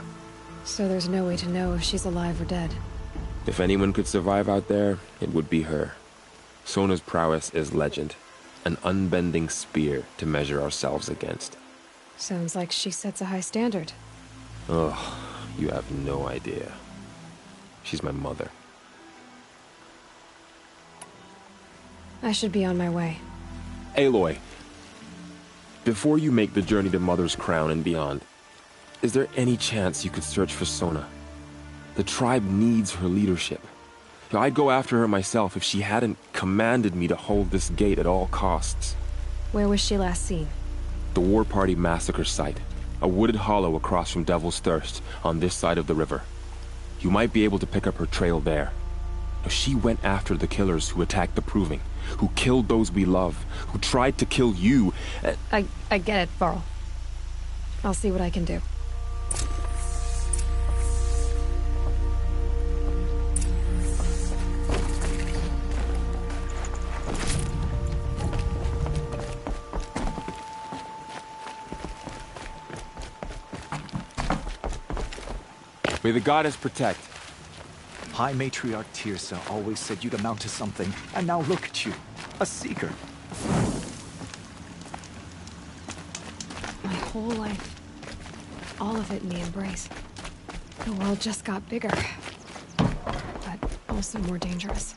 So there's no way to know if she's alive or dead. If anyone could survive out there, it would be her. Sona's prowess is legend, an unbending spear to measure ourselves against. Sounds like she sets a high standard. Ugh, you have no idea. She's my mother. I should be on my way. Aloy, before you make the journey to Mother's Crown and beyond, is there any chance you could search for Sona? The tribe needs her leadership. I'd go after her myself if she hadn't commanded me to hold this gate at all costs. Where was she last seen? The War Party massacre site. A wooded hollow across from Devil's Thirst, on this side of the river. You might be able to pick up her trail there. She went after the killers who attacked the Proving, who killed those we love, who tried to kill you. I get it, Varl. I'll see what I can do. May the goddess protect. High Matriarch Tirsa always said you'd amount to something, and now look at you, a seeker. My whole life, all of it in the Embrace. The world just got bigger, but also more dangerous.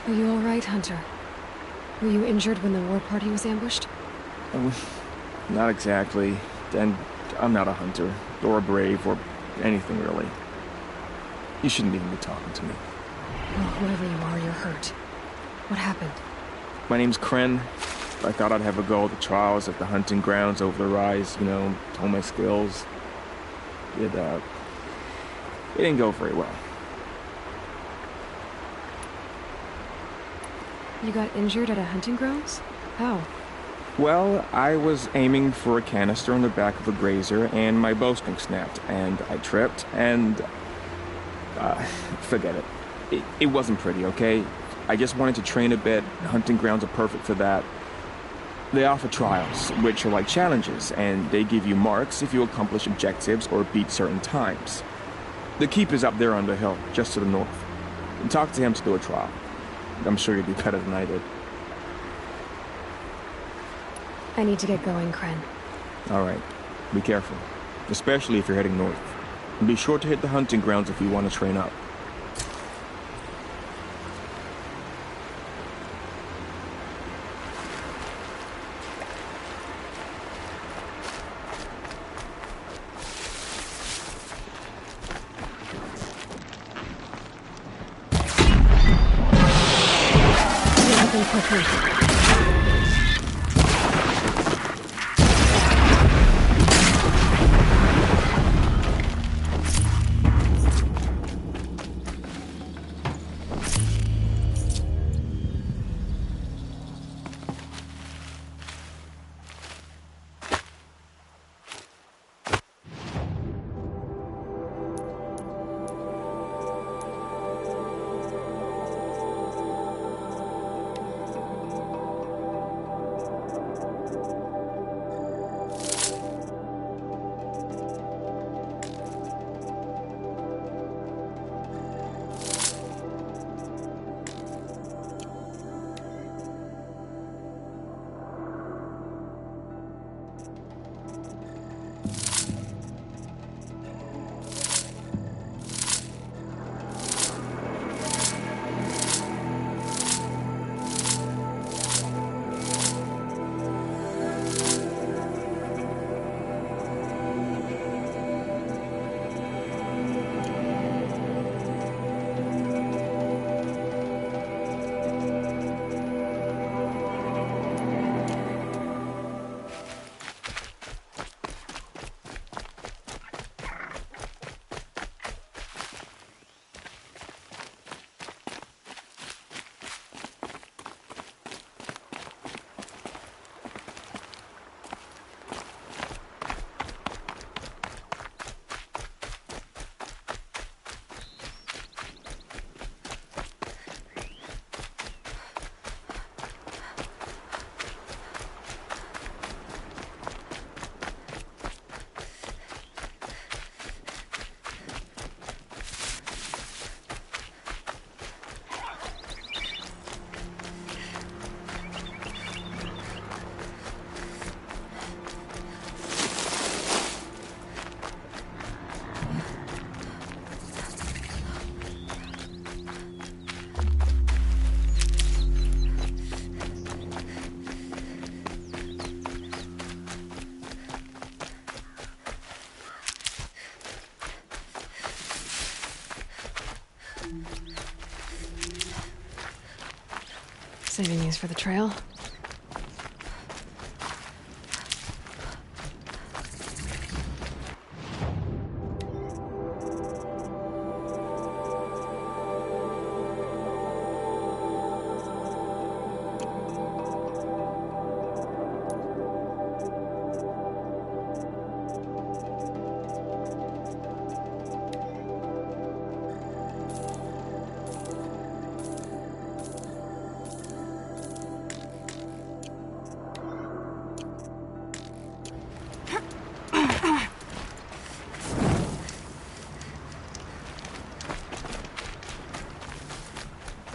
Are you all right, Hunter? Were you injured when the war party was ambushed? Not exactly. And I'm not a hunter, or a brave, or anything really. You shouldn't even be talking to me. Well, whoever you are, you're hurt. What happened? My name's Kren. I thought I'd have a go at the trials at the hunting grounds over the rise, you know, hone my skills. It didn't go very well. You got injured at a hunting grounds? How? Well, I was aiming for a canister on the back of a grazer, and my bowstring snapped, and I tripped, and... forget it. It wasn't pretty, okay? I just wanted to train a bit. Hunting grounds are perfect for that. They offer trials, which are like challenges, and they give you marks if you accomplish objectives or beat certain times. The keeper's up there on the hill, just to the north. And talk to him to do a trial. I'm sure you'd be better than I did. I need to get going, Kren. All right. Be careful. Especially if you're heading north. And be sure to hit the hunting grounds if you want to train up. Quickly. Saving these for the trail.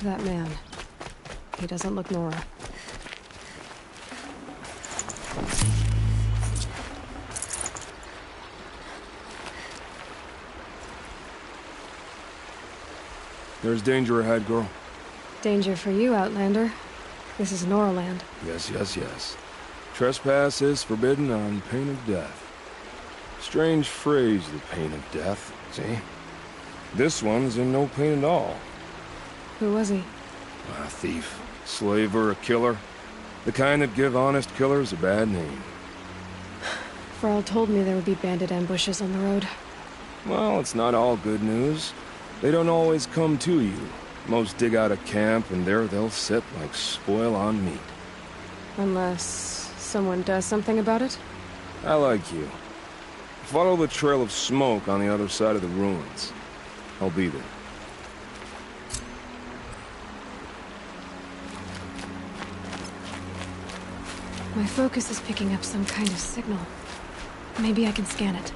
That man. He doesn't look Nora. There's danger ahead, girl. Danger for you, Outlander. This is Norland. Yes, yes, yes. Trespass is forbidden on pain of death. Strange phrase, the pain of death, see? This one's in no pain at all. Who was he? A thief, slaver, a killer. The kind that give honest killers a bad name. Frall told me there would be bandit ambushes on the road. Well, it's not all good news. They don't always come to you. Most dig out a camp, and there they'll sit like spoil on meat. Unless someone does something about it? I like you. Follow the trail of smoke on the other side of the ruins. I'll be there. My focus is picking up some kind of signal. Maybe I can scan it.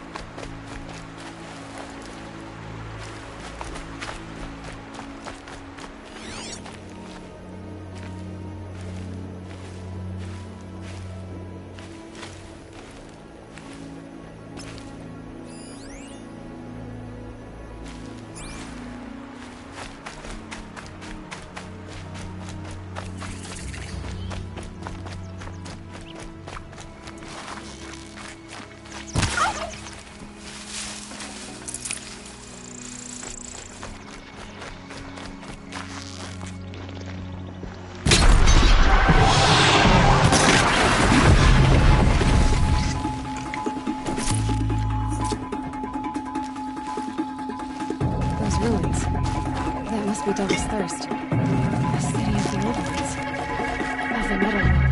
Devil's Thirst. The city of the old ones. Of the Metal World.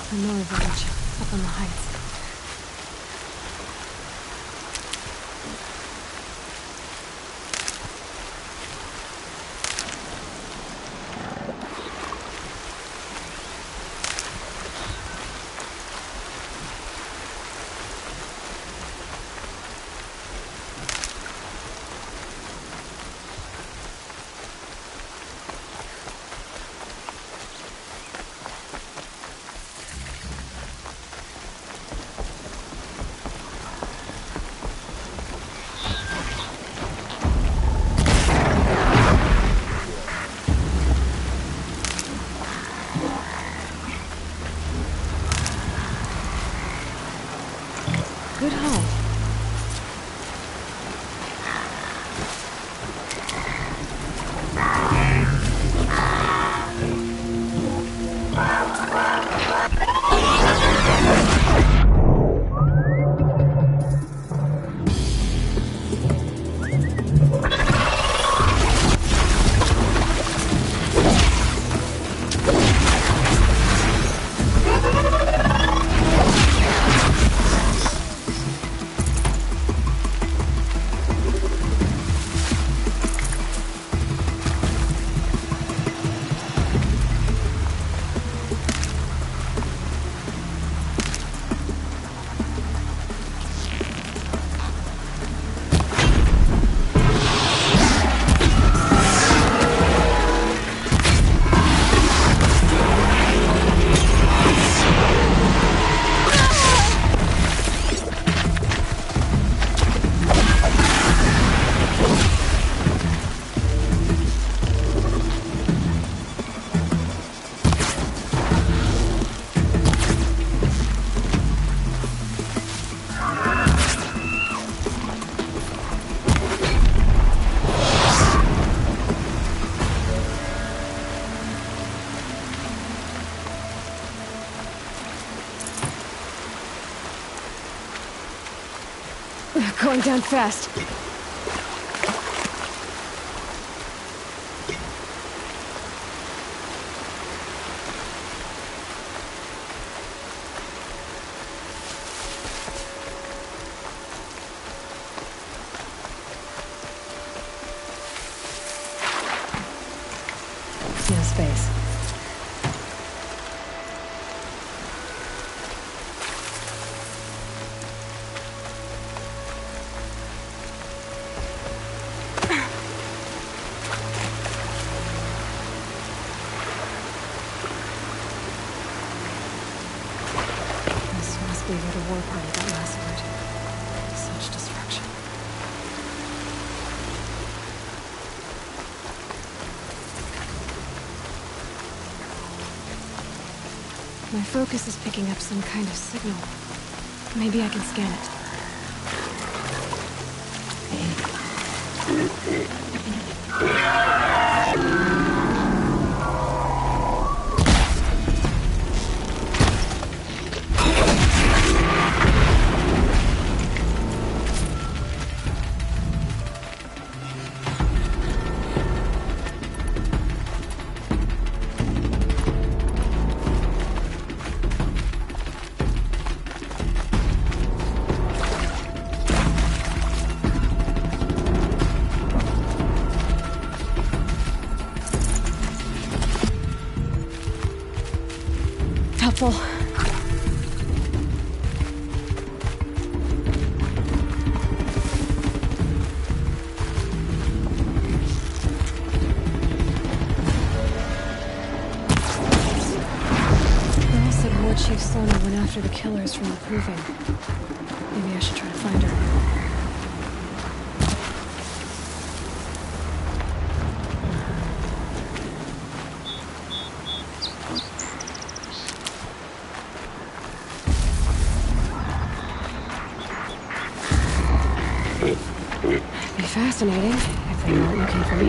Another village, up on the heights. Good hide. Going down fast. No space. This must be where the war party got massacred. Such destruction. My focus is picking up some kind of signal. Maybe I can scan it. Helpful. Earl said War Chief Sona went after the killers from the Proving. Maybe I should try to find her. Be fascinating if they weren't looking for me.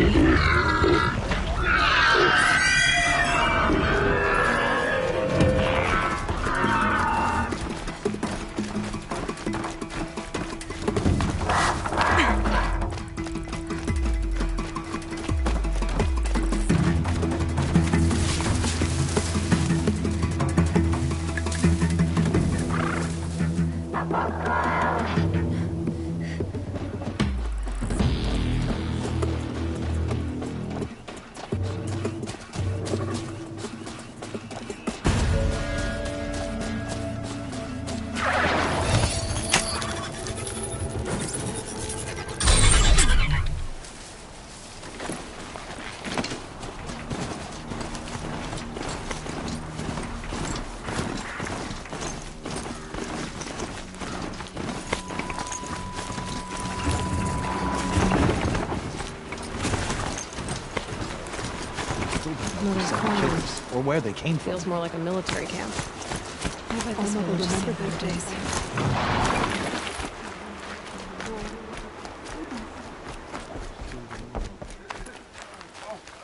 Or where they came from. Feels more like a military camp. I bet this village is safe nowadays.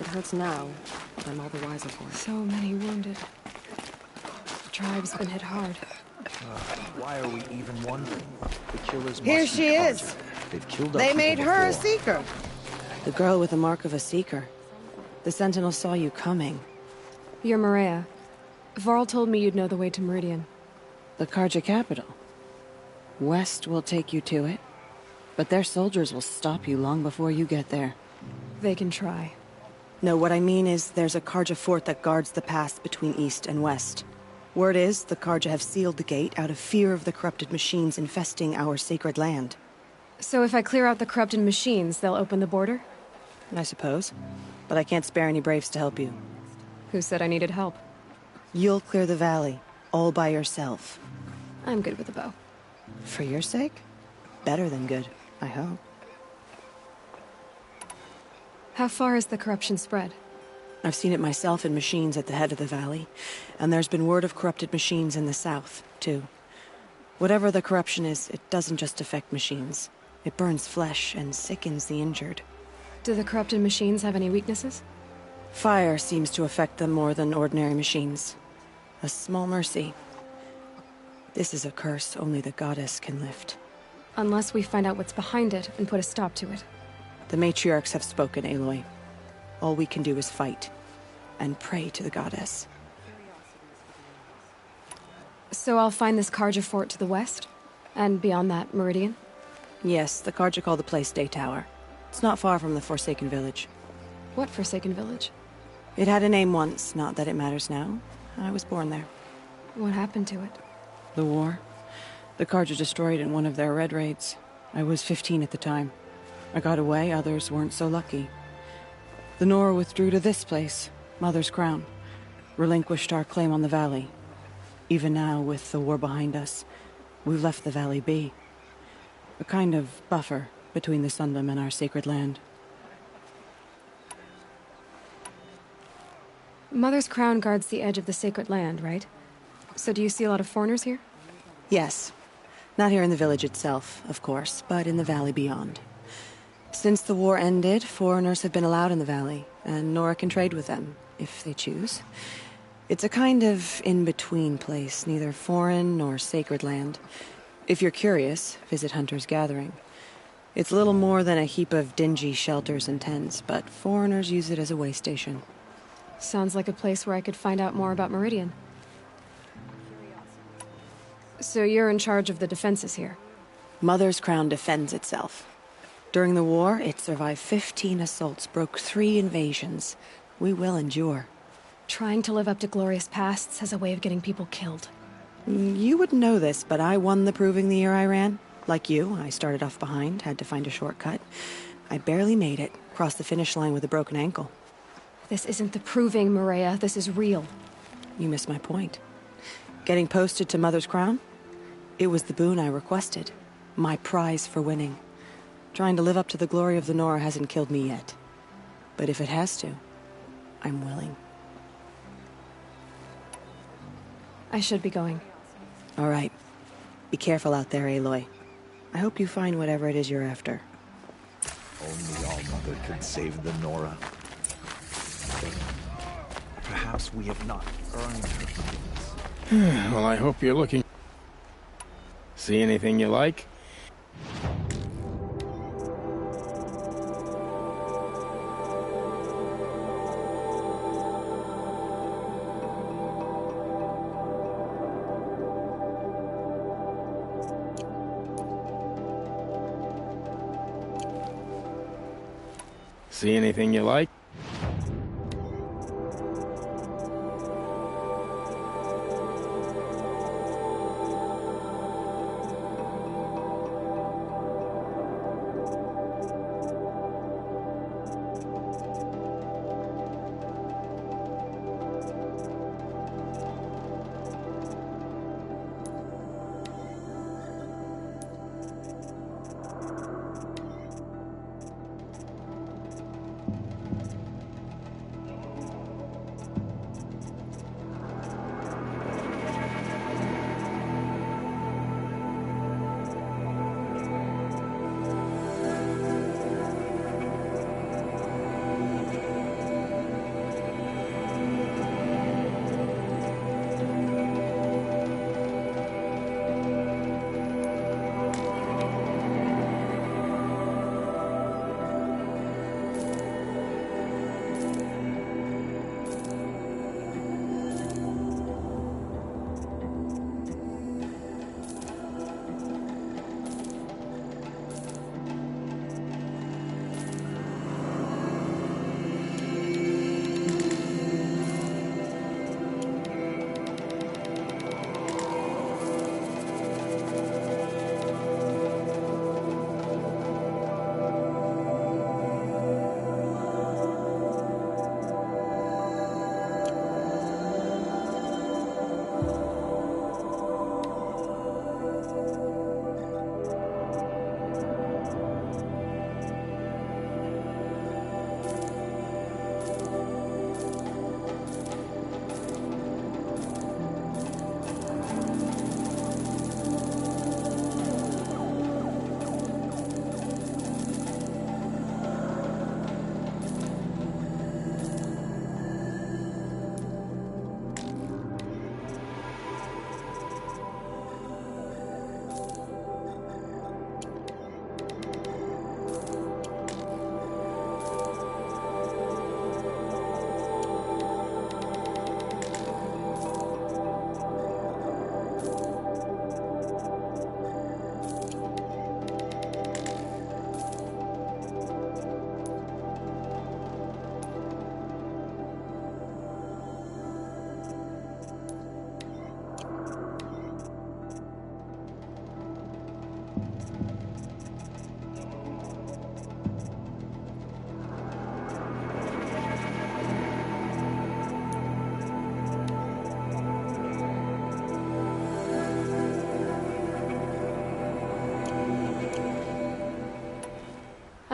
It hurts now, but I'm all the wiser for it. So many wounded. The tribe's been hit hard. Why are we even wondering? The killers Here must she be is. Carja. They've killed They our made people her a before. seeker. The girl with the mark of a seeker. The Sentinel saw you coming. You're Maria. Varl told me you'd know the way to Meridian. The Carja capital. West will take you to it, but their soldiers will stop you long before you get there. They can try. No, what I mean is there's a Carja fort that guards the pass between East and West. Word is, the Carja have sealed the gate out of fear of the corrupted machines infesting our sacred land. So if I clear out the corrupted machines, they'll open the border? I suppose. But I can't spare any braves to help you. Who said I needed help? You'll clear the valley, all by yourself. I'm good with a bow. For your sake? Better than good, I hope. How far has the corruption spread? I've seen it myself in machines at the head of the valley, and there's been word of corrupted machines in the south, too. Whatever the corruption is, it doesn't just affect machines. It burns flesh and sickens the injured. Do the corrupted machines have any weaknesses? Fire seems to affect them more than ordinary machines. A small mercy. This is a curse only the goddess can lift. Unless we find out what's behind it and put a stop to it. The matriarchs have spoken, Aloy. All we can do is fight. And pray to the goddess. So I'll find this Karja fort to the west? And beyond that, Meridian? Yes, the Karja call the place Day Tower. It's not far from the Forsaken Village. What Forsaken Village? It had a name once, not that it matters now. I was born there. What happened to it? The war. The Karja destroyed in one of their red raids. I was 15 at the time. I got away, others weren't so lucky. The Nora withdrew to this place, Mother's Crown. Relinquished our claim on the valley. Even now, with the war behind us, we've left the valley be. A kind of buffer between the Sundom and our sacred land. Mother's Crown guards the edge of the sacred land, right? So do you see a lot of foreigners here? Yes. Not here in the village itself, of course, but in the valley beyond. Since the war ended, foreigners have been allowed in the valley, and Nora can trade with them, if they choose. It's a kind of in-between place, neither foreign nor sacred land. If you're curious, visit Hunter's Gathering. It's little more than a heap of dingy shelters and tents, but foreigners use it as a way station. Sounds like a place where I could find out more about Meridian. So you're in charge of the defenses here? Mother's Crown defends itself. During the war, it survived 15 assaults, broke 3 invasions. We will endure. Trying to live up to glorious pasts has a way of getting people killed. You wouldn't know this, but I won the proving the year I ran. Like you, I started off behind, had to find a shortcut. I barely made it, crossed the finish line with a broken ankle. This isn't the proving, Maria. This is real. You missed my point. Getting posted to Mother's Crown? It was the boon I requested. My prize for winning. Trying to live up to the glory of the Nora hasn't killed me yet. But if it has to, I'm willing. I should be going. All right. Be careful out there, Aloy. I hope you find whatever it is you're after. Only All-Mother could save the Nora. Perhaps we have not earned her forgiveness. Well, I hope you're looking. See anything you like? See anything you like?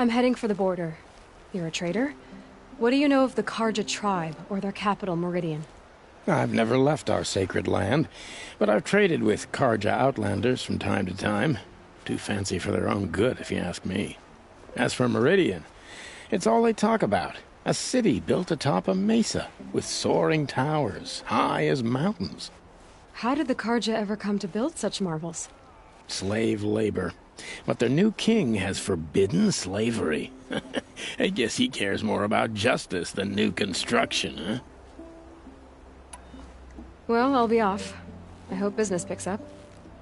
I'm heading for the border. You're a trader? What do you know of the Karja tribe, or their capital, Meridian? I've never left our sacred land, but I've traded with Karja outlanders from time to time. Too fancy for their own good, if you ask me. As for Meridian, it's all they talk about. A city built atop a mesa, with soaring towers, high as mountains. How did the Karja ever come to build such marvels? Slave labor. But their new king has forbidden slavery. I guess he cares more about justice than new construction, huh? Well, I'll be off. I hope business picks up.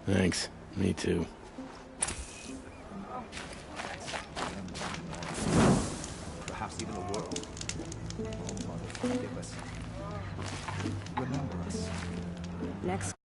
Thanks. Me too. Perhaps even the world. Oh, Mother, forgive us. Remember us. Next.